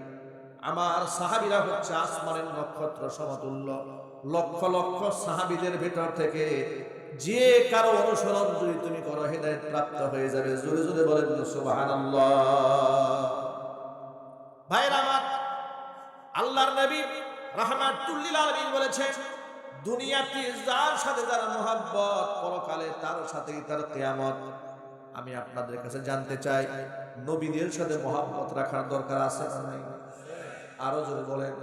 আমার সাহাবীরা হচ্ছে আসমানের নক্ষত্র সমতুল্য। লক্ষ লক্ষ সাহাবীদের ভিতর থেকে যে কারো অনুসরণ যদি তুমি করো, হেদায়েত প্রাপ্ত হয়ে যাবে। জোরে জোরে বলেন সুবহানাল্লাহ। ভাইরা আমার, আল্লাহর নবী রাহমাতুল লিল আলামিন বলেছেন, দুনিয়াতে যার সাথে যার মুহাব্বত, পরকালে তার সাথেই তার কিয়ামত। আমি আপনাদের কাছে জানতে চাই, নবীদের সাথে মুহাব্বত রাখার দরকার আছে না নাই? আরো জোরে বলেন।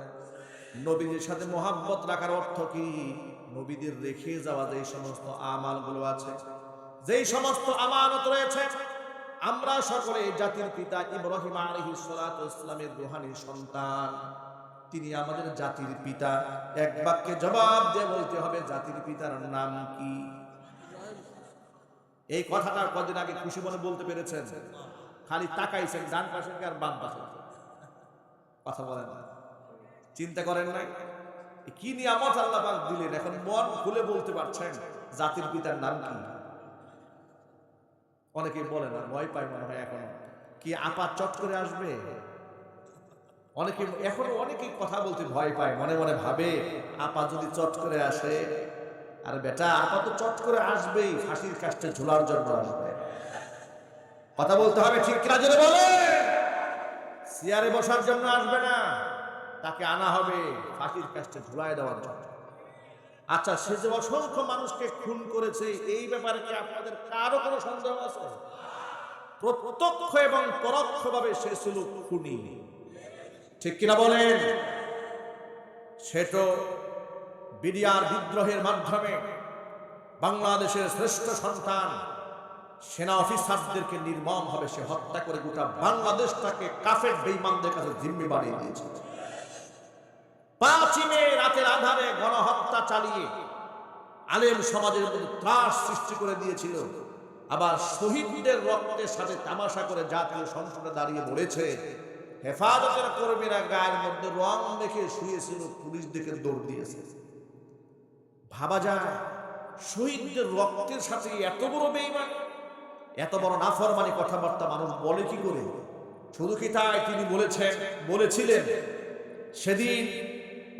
নবীদের সাথে মুহাব্বত রাখার অর্থ কি? নবীদের রেখে যাওয়া যে সমস্ত আমালগুলো আছে, যেই সমস্ত আমানত রয়েছে, আমরা সকলে জাতির পিতা ইব্রাহিম আলাইহিস সালাতু ওয়াস সালামের রূহানী সন্তান। তিনি আমাদের জাতির পিতা। এক বাক্যে জবাব দিয়ে বলতে হবে, জাতির পিতার নাম কি? এই কথাটা কদিন আগে খুশি মনে বলতে পেরেছেন? খালি তাকাইছেন ডান পাশে আর বাম পাশে, কথা বলেন না, চিন্তা করেন নাই কি নিয়ামত আল্লাহ পাক দিলেন। এখন মন খুলে বলতে পারছেন জাতির পিতার নাম কি? অনেকে বলে না, ভয় পায় মনে হয় এখনো। কি আপা চট করে আসবে? অনেকে এখনো অনেকেই কথা বলতে ভয় পায়, মনে মনে ভাবে আপা যদি চট করে আসে, আর বেটা আপা তো চট করে আসবেই, ফাঁসির কাস্টে ঝুলার জন্য আসবে। কথা বলতে হবে, ঠিক কিনা জোরে বলে। চেয়ারে বসার জন্য আসবে না, তাকে আনা হবে ফাঁসির কাস্টে ঝুলায় দেওয়ার জন্য। আচ্ছা, সে যে অসংখ্য মানুষকে খুন করেছে, এই ব্যাপারে কি আপনাদের কারো কোনো সন্দেহ আছে? প্রত্যক্ষ এবং পরোক্ষভাবে সে ছিল খুনি, ঠিক কিনা বলেন? সে তো বিডিআর বিদ্রোহের মাধ্যমে বাংলাদেশের শ্রেষ্ঠ সন্তান সেনা অফিসারদেরকে নির্মমভাবে সে হত্যা করে গোটা বাংলাদেশটাকে কাফের বেঈমানদের কাছে জিম্মি বানিয়ে দিয়েছে। 5 মে রাতের আধারে গণহত্যা চালিয়ে আলেম সমাজের মধ্যে ত্রাস সৃষ্টি করে দিয়েছিল। আবার শহীদদের রক্তের সাথে তামাশা করে জাতীয় সংসদে দাঁড়িয়ে বলেছে হেফাজতের কর্মীরা গায়ের মধ্যে রং মেখে শুয়েছিল, পুলিশ দেখে দৌড় দিয়েছে। ভাবা যায় শহীদদের রক্তের সাথে এত বড় বেঈমান, এত বড় নাফরমানি কথাবার্তা মানুষ বলে কি করে? শুধু কি তাই, তিনি বলেছিলেন সেদিন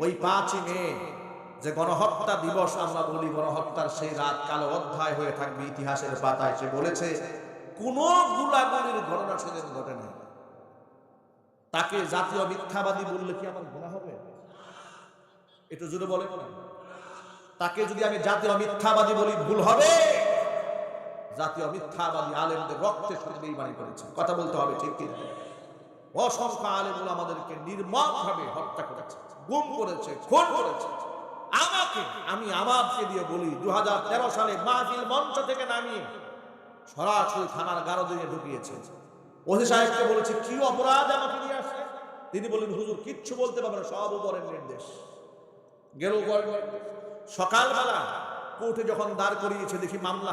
ওই 5 মে যে গণহত্যা দিবস আমরা বলি, গণহত্যার সেই রাত কালো অধ্যায় হয়ে থাকবে ইতিহাসের পাতায়। সে বলেছে কোন গুলাগুলির ঘটনা সেদিন ঘটে নাই। তাকে জাতীয় মিথ্যাবাদী বললে কি আমার গুনাহ হবে? একটু জোরে বলেন না। তাকে যদি আমি জাতীয় মিথ্যাবাদী বলি ভুল হবে? জাতীয় মিথ্যাবাদী আলেমদের রক্তের সাথে বেঈমানি করেছে, কথা বলতে হবে, ঠিক কিনা? অসংখ্য আলেমুল আমাদেরকে নির্মমভাবে হত্যা করেছে, গুম করেছে, খুন করেছে। আমি আমাকে দিয়ে বলি 2013 সালে মাহফিল মঞ্চ থেকে নামিয়ে সরাসরি থানার গারদে ঢুকিয়েছে। ওসি সাহেবকে বলেছে কি অপরাধ আমাকে নিয়ে আসে? তিনি বললেন হুজুর কিচ্ছু বলতে পারবেন না, সব উপরের নির্দেশ। গেল সকালবেলা কোর্টে যখন দাঁড় করিয়েছে দেখি মামলা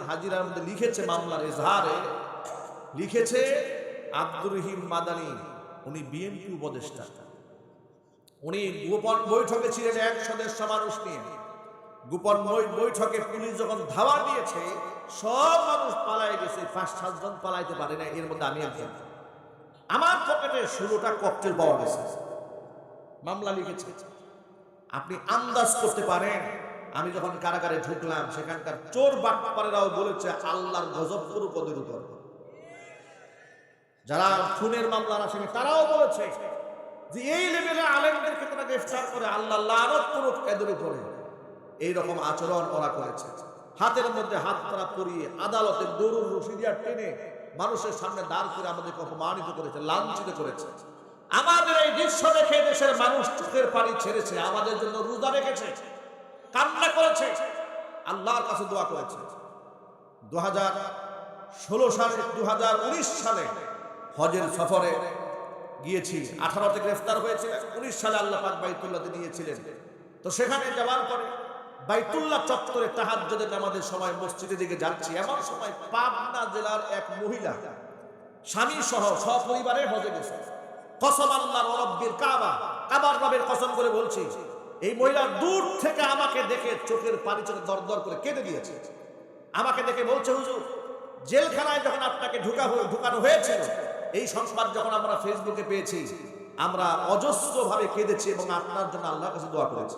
হাজিরার মধ্যে লিখেছে, মামলার এজাহারে লিখেছে আব্দুর রহিম মাদানী, উনি বিএনপি উপদেষ্টা। উনি গোপন বৈঠকে ছিলেন 100 মানুষ নিয়ে। গোপন বৈঠকে পুলিশ যখন ধাওয়া দিয়েছে সব মানুষ পালায় গেছে, 5-7 জন পালাইতে পারে না, এর মধ্যে আমি একজন। আমার পকেটে 16টা ককটেল পাওয়া গেছে। মামলা লিখেছে। আপনি আন্দাজ করতে পারেন আমি যখন কারাগারে ঢুকলাম সেখানকার চোর বাটপারেরাও বলেছে আল্লাহর গজব করুক ওদের উপর। যারা খুনের মামলার আসামি তারাও বলেছে যে এই লেভেলে আলেমদেরকে তারা গ্রেফতার করে আল্লাহ লানত করুক এদের উপরে। এইরকম আচরণ ওরা করেছে। হাতের মধ্যে হাত তারা পরিয়ে আদালতে গরুর রশি দিয়ে টেনে মানুষের সামনে দাঁড় করে আমাদেরকে অপমানিত করেছে, লাঞ্ছিত করেছে। আমাদের এই দৃশ্য দেখে দেশের মানুষ চোখের পানি ছেড়েছে, আমাদের জন্য রোজা রেখেছে, কান্না করেছে, আল্লাহর কাছে দোয়া করেছে। 2019 সালে হজের সফরে গিয়েছি। 18তে গ্রেফতার হয়েছে, 19 সালে আল্লাহ পাক বাইতুল্লাহতে নিয়েছিলেন। তো সেখানে যাওয়ার পরে বাইতুল্লাহ চত্বরে তাহাজ্জুদের নামাজের সময় মসজিদের দিকে যাচ্ছি, এমন সময় পাবনা জেলার এক মহিলা স্বামী সহ সপরিবারে হজে গেছে। কসম আল্লাহর রব্বিল কাবা, কাবার রবের কসম করে বলছি, এই মহিলা দূর থেকে আমাকে দেখে চোখের পানি চোখে দরদর করে কেঁদে দিয়েছে। আমাকে দেখে বলছে হুজুর জেলখানায় যখন আপনাকে ঢুকানো হয়েছিল এই সংবাদ যখন আমরা ফেসবুকে পেয়েছি আমরা অজস্রভাবে কেঁদেছি এবং আপনার জন্য আল্লাহর কাছে দোয়া করেছি।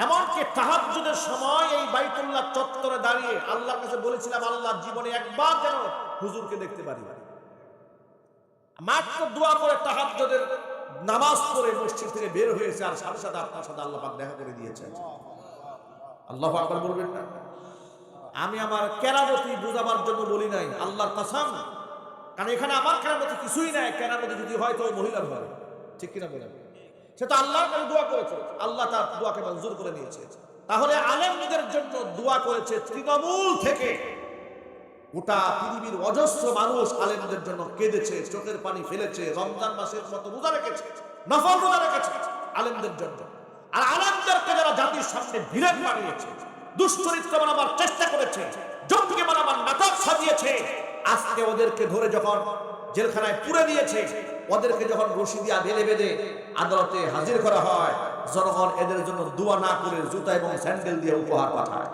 এমনকি তাহাজ্জুদের সময় এই বাইতুল্লাহ চত্বরে দাঁড়িয়ে আল্লাহর কাছে বলেছিলাম আল্লাহ জীবনে একবার যেন হুজুরকে দেখতে পারি। মাত্র দোয়া করে তাহাজ্জুদের নামাজ পড়ে মসজিদ থেকে বের হয়েছে আর সাথে সাথে আপনার সাথে আল্লাহ পাক দেখা করে দিয়েছেন। আল্লাহু আকবার বলবেন না? আমি আমার কেরামতি বুঝাবার জন্য বলি নাই, আল্লাহর কসম, কারণ এখানে আমার কেরামতি কিছুই নাই। কেরামতি যদি হয় তো ওই মহিলার হয়, ঠিক কিনা বলেন? সে তো আল্লাহর কাছে দোয়া করেছে, আল্লাহ তার দোয়াকে মঞ্জুর করে নিয়েছে। তাহলে আলেমদের জন্য দোয়া করেছে তৃণমূল থেকে গোটা পৃথিবীর অজস্র মানুষ আলেমদের জন্য কেঁদেছে, চোখের পানি ফেলেছে, রমজান মাসের মতো রোজা রেখেছে, নফল রোজা রেখেছে আলেমদের জন্য। আর আলেমদেরকে যারা জাতির সামনে ভিলেন বানিয়েছে, দুশ্চরিত্র বানাবার চেষ্টা করেছে, জঙ্গি বানাবার নাটক সাজিয়েছে, আজকে ওদেরকে ধরে যখন জেলখানায় পুরে দিয়েছে, ওদেরকে যখন রশি দিয়া বেঁধে বেঁধে আদালতে হাজির করা হয়, জনগণ এদের জন্য দোয়া না করে জুতা এবং স্যান্ডেল দিয়ে উপহার পাঠায়।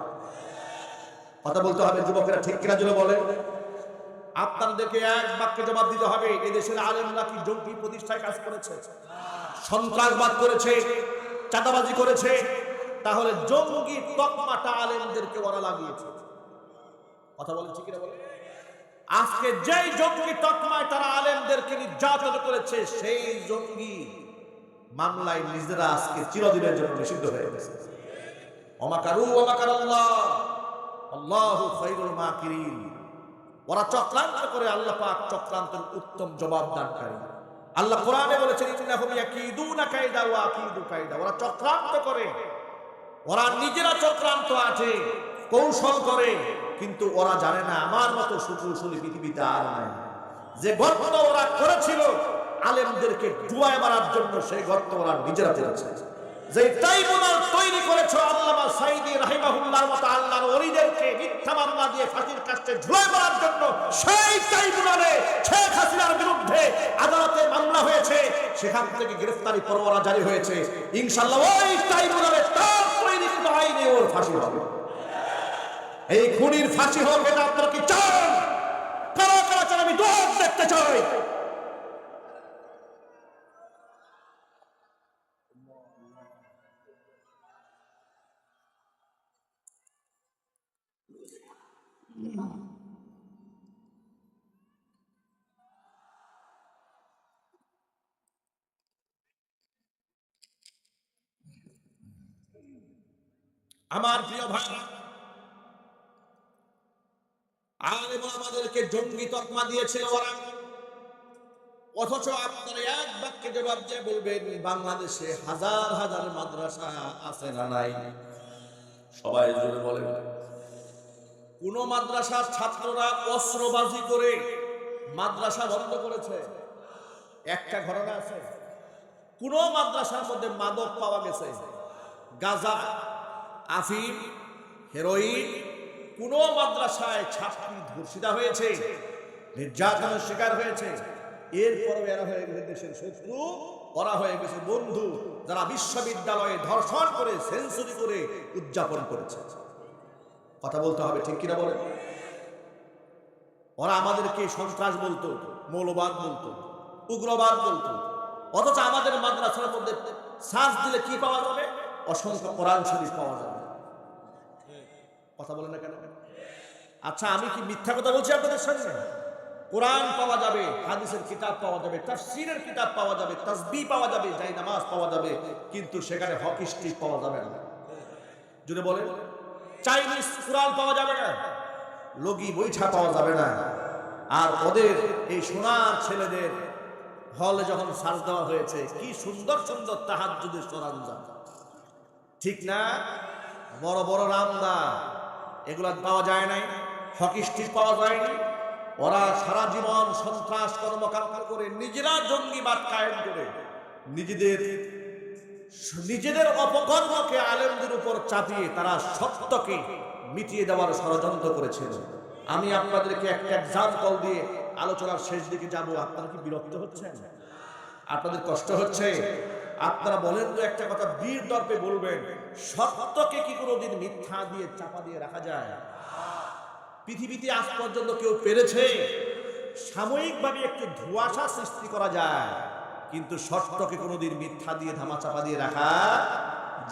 কথা বলতে হবে যুবকেরা, ঠিক কিনা জুড়ে বলে? আপনাদেরকে এক বাক্যে জবাব দিতে হবে, এদেশের আলেমরা কি জঙ্গি প্রতিষ্ঠায় কাজ করেছে, সন্ত্রাসবাদ করেছে, চাঁদাবাজি করেছে? তাহলে জঙ্গি তকমাটা আলেমদেরকে ওরা লাগিয়েছে। কথা বলেন ঠিক কিনা বলে? আজকে যেই জঙ্গি তকমায় তারা আলেমদেরকে নির্যাতন করেছে সেই জঙ্গি মামলায় নিজেরা আজকে চিরদিনের জন্য নিষিদ্ধ হয়ে গেছে। ওমাকারু ওমাকারাল্লাহ আল্লাহু খায়রুল মাকিরিন। ওরা চক্রান্ত করে, আল্লাহ পাক চক্রান্তের উত্তম জবাব দানকারী। আল্লাহ কোরআনে বলেছেন ইন্নাহুম ইয়াকিদুনা কায়দা ওয়া আকিদু কায়দা। ওরা চক্রান্ত করে, ওরা নিজেরা চক্রান্ত আছে, কৌশল করে, কিন্তু ওরা জানে না আমার মতো সুকুশলী পৃথিবীতে আর নাই। যে গর্ত ওরা করেছিল আলেমদেরকে ডুবায় মারার জন্য, সেই গর্ত ওরা নিজেরা করেছে। যে ট্রাইব্যুনাল তৈরি করেছে আল্লামা সাঈদী রাহিমাহুল্লাহর মতো আল্লাহর ওলিদেরকে মিথ্যা মামলা দিয়ে ফাঁসির কাস্টে ঝুলায় মারার জন্য, সেই ট্রাইব্যুনালে শেখ হাসিনার বিরুদ্ধে আদালতে মামলা হয়েছে, সেখান থেকে গ্রেফতারি পরোয়ানা জারি হয়েছে। ইনশাআল্লাহ ওই ট্রাইব্যুনালে তার তৈরিকৃত আইনে ওর ফাঁসি হবে। এই খুনির ফাঁসি হোক, এটা আপনারা কি চান? কারা কারা চান? আমি দোয়া দেখতে চাই। আমার প্রিয় ভাই, আলেম আমাদেরকে জঙ্গি তকমা দিয়েছিল ওরা, অথচ আপনারা এক বাক্যে জবাব দিয়ে বলবেন বাংলাদেশে হাজার হাজার মাদ্রাসা আছে না নাই? সবাই জোরে বলেন। কোন মাদ্রাসার ছাত্ররা অস্ত্রবাজি করে মাদ্রাসা বন্ধ করেছে? একটা ঘটনা আছে। কোন মাদ্রাসার মধ্যে মাদক পাওয়া গেছে? গাঁজা, আফিম, হেরোইন কোন মাদ্রাসায় ছাত্রী ধর্ষিতা হয়েছে, নির্যাতনের শিকার হয়েছে? এরপরও এরা হয়ে গেছে দেশের শত্রু, ওরা হয়ে গেছে বন্ধু, যারা বিশ্ববিদ্যালয়ে ধর্ষণ করে সেঞ্চুরি করে উদযাপন করেছে। কথা বলতে হবে, ঠিক কিনা বলেন? ওরা আমাদেরকে সন্ত্রাস বলতো, মৌলবাদ বলতো, উগ্রবাদ বলতো, অথচ আমাদের মাদ্রাসার মধ্যে সার্চ দিলে কি পাওয়া যাবে? অসংখ্য কোরআন শরীফ পাওয়া যাবে। কথা বলেন না কেন? আচ্ছা, আমি কি মিথ্যা কথা বলছি আপনাদের সামনে? কোরআন পাওয়া যাবে, হাদিসের কিতাব পাওয়া যাবে, তাফসীরের কিতাব পাওয়া যাবে, তাসবিহ পাওয়া যাবে, জায় নামাজ পাওয়া যাবে, কিন্তু সেখানে হকি স্টিক পাওয়া যাবে না। যদি বলেন চাইনিজ কুরআন পাওয়া যাবে না, লগি বৈঠা পাওয়া যাবে না। আর ওদের এই সোনার ছেলেদের হলে যখন সার্চ দেওয়া হয়েছে, কি সুন্দর সুন্দর তাহাজ্জুদের সরঞ্জাম, ঠিক না? বড় বড় রামদা, এগুলা পাওয়া যায় নাই, হকি স্টিক পাওয়া যায়নি। ওরা সারা জীবন সন্ত্রাস কর্মকাণ্ড করে, নিজেরা জঙ্গিবাদ কায়েম করে, নিজেদের অপকর্মকে আলেমদের উপর চাপিয়ে তারা সত্যকে মিটিয়ে দেওয়ার ষড়যন্ত্র করেছিল। আমি আপনাদেরকে একটা এক্সাম্পল দিয়ে আলোচনার শেষ দিকে যাব। আপনারা কি বিরক্ত হচ্ছেন? আপনাদের কষ্ট হচ্ছে? আপনারা বলেন তো একটা কথা, বীর দর্পে বলবেন, সত্যকে কি কোনোদিন মিথ্যা দিয়ে চাপা দিয়ে রাখা যায়? পৃথিবীতে আজ পর্যন্ত কেউ পেরেছে? সাময়িকভাবে একটু ধোঁয়াশা সৃষ্টি করা যায়, কিন্তু সত্যকে কোনোদিন মিথ্যা দিয়ে ধামাচাপা দিয়ে রাখা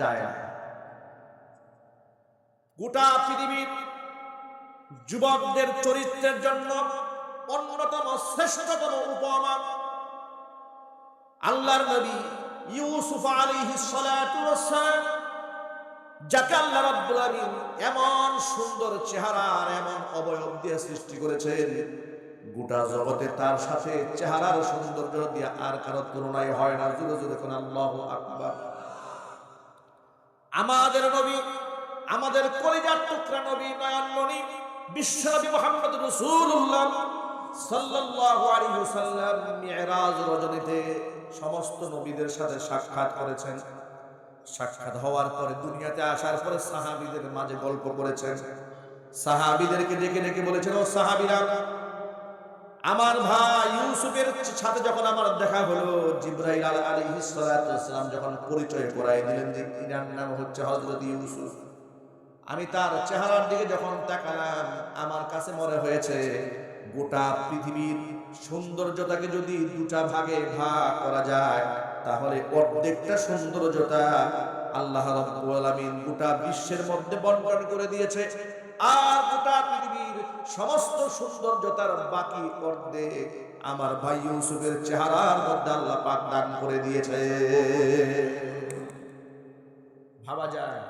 যায় না। গোটা পৃথিবীর যুবকদের চরিত্রের জন্য অন্যতম শ্রেষ্ঠতম উপমা আল্লাহর নবী ইউসুফ আলাইহিস সালাতু ওয়াস সালাম, যাকে আল্লাহ রাব্বুল আলামিন এমন সুন্দর চেহারা আর এমন অবয়ব দিয়ে সৃষ্টি করেছেন, গোটা জগতে তার সাথে চেহারার সৌন্দর্য দিয়ে আর কারো তুলনায় হয় না। জোরে জোরে কোন আল্লাহু আকবার। আমাদের নবী, আমাদের কলিজার টুকরা নবী, নয়নমণি বিশ্বনবী মুহাম্মদ রাসূলুল্লাহ সাল্লাল্লাহু আলাইহি ওয়াসাল্লাম মিরাজ রজনীতে সমস্ত নবীদের সাথে সাক্ষাৎ করেছেন। সাক্ষাৎ হওয়ার পরে দুনিয়াতে আসার পরে সাহাবীদের মাঝে গল্প করেছেন। সাহাবীদেরকে ডেকে ডেকে বলেছেন, ও সাহাবীরা, আমার ভাই ইউসুফের সাথে যখন আমার দেখা হলো, জিবরাইল আলাইহিস সালাতু ওয়াস সালাম যখন পরিচয় করায় দিলেন যে ইনার নাম হচ্ছে হযরত ইউসুফ, আমি তার চেহারার দিকে যখন তাকালাম, আমার কাছে মনে হয়েছে গোটা পৃথিবীর সৌন্দর্যটাকে যদি দুটা ভাগে ভাগ করা যায়, তাহলে অর্ধেকটা সৌন্দর্যটা আল্লাহ রাব্বুল আলামিন গোটা বিশ্বের মধ্যে বন্টন করে দিয়েছে, আর গোটা পৃথিবীর সমস্ত সৌন্দর্যতার বাকি অর্ধেক আমার ভাই ইউসুফের চেহারার মধ্যে আল্লাহ পাক দান করে দিয়েছে। ভাবা যায়,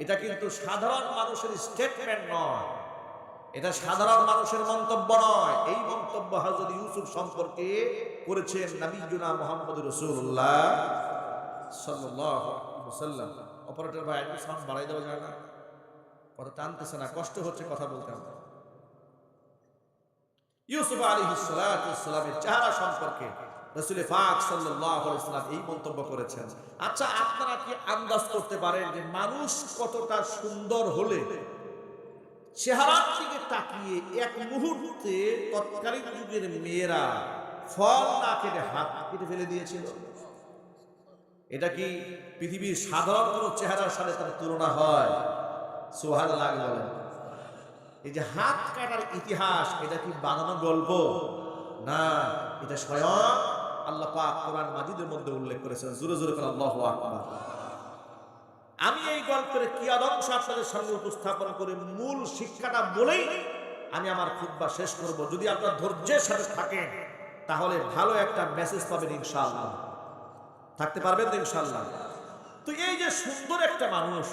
এটা কিন্তু সাধারণ মানুষের স্টেটমেন্ট নয়, এটা সাধারণ মানুষের মন্তব্য নয়। এই মন্তব্য হযরত ইউসুফ সম্পর্কে করেছেন নবিয়ুনা মুহাম্মদ রাসূলুল্লাহ সাল্লাল্লাহু আলাইহি ওয়াসাল্লাম। অপারেটর ভাই, একটু সাউন্ড বাড়াই দেওয়া যায় না? কথা টানতেছে না, কষ্ট হচ্ছে কথা বলতে আমার। ইউসুফ আলাইহিস সালাতু ওয়াস সালামের চেহারা সম্পর্কে রাসূল পাক সাল্লাল্লাহু আলাইহি ওয়াসাল্লাম এই মন্তব্য করেছেন। আচ্ছা, আপনারা কি আন্দাজ করতে পারেন যে মানুষ কতটা সুন্দর হলে চেহারার দিকে তাকিয়ে এক মুহূর্তে তৎকালীন যুগের মেয়েরা ফল না কেটে হাত কেটে ফেলে দিয়েছিল? এটা কি পৃথিবীর সাধারণ কোনো চেহারার সাথে তার তুলনা হয়? সুবহানাল্লাহ বলেন। এই যে হাত কাটার ইতিহাস, এটা কি বানানো গল্প না, এটা স্বয়ং আল্লাহ পাক কোরআন মাজিদের মধ্যে উল্লেখ করেছেন। জোরে জোরে করে আল্লাহু আকবার। আমি এই গল্পের কিয়াদংশ আপনাদের সামনে উপস্থাপন করে মূল শিক্ষাটা বলেই আমি আমার খুতবা শেষ করব। যদি আপনারা ধৈর্যের সাথে থাকেন তাহলে ভালো একটা মেসেজ পাবেন ইনশাআল্লাহ। থাকতে পারবেন তো ইনশাআল্লাহ? তো এই যে সুন্দর একটা মানুষ,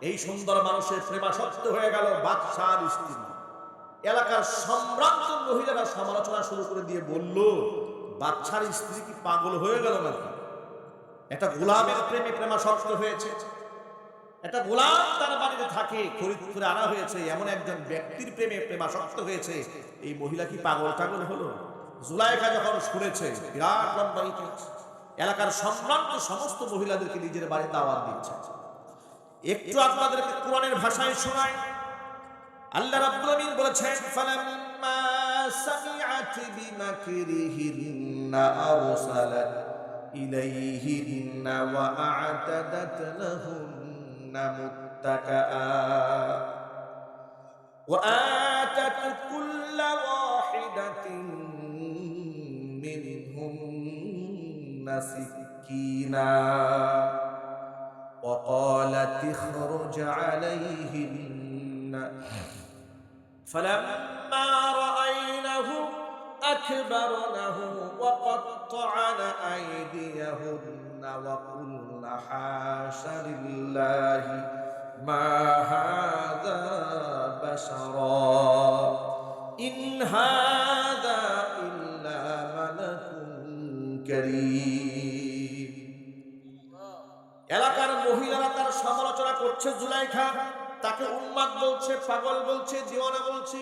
এই সুন্দর মানুষের প্রেমাসক্ত হয়ে গেল বাদশার স্ত্রী। এলাকার সম্ভ্রান্ত মহিলারা সমালোচনা শুরু করে দিয়ে বলল, বাদশার স্ত্রী কি পাগল হয়ে গেল নাকি? একটা গোলামের প্রেমে প্রেমাসক্ত হয়েছে, একটা গোলাম তার বাড়িতে থাকে, ফরিদপুরে আনা হয়েছে, এমন একজন ব্যক্তির প্রেমে প্রেমাসক্ত হয়েছে, এই মহিলা কি পাগল টাগল হলো? জুলাইখা যখন শুনেছে, বিরাট লম্বা ইতিহাস, এলাকার সম্ভ্রান্ত সমস্ত মহিলাদেরকে নিজের বাড়ি দাওয়াত দিচ্ছে। একটু আপনাদেরকে কোরআনের ভাষায় শোনাই। আল্লাহ রাব্বুল আমিন বলেছেন, ফালাম্মা সামিআত বিমাকরিহিন্না আরসালাত ইলাইহিন্না ওয়া আ'তাদাত লাহুন্না মুত্তাকাআ ওয়া আতাত কুল্লা ওয়াহিদাতিন মিনহুন্না সিকিনা وقالت اخرج عليهن فلما رأينه أكبرنه وقطعن أيديهن وقلن حاش لله ما هذا بشرا إن هذا إلا ملك كريم। এলাকার মহিলারা তার সমালোচনা করছে, জুলাইখা তাকে উন্মাদ বলছে, পাগল বলছে, দিওয়ানা বলছে।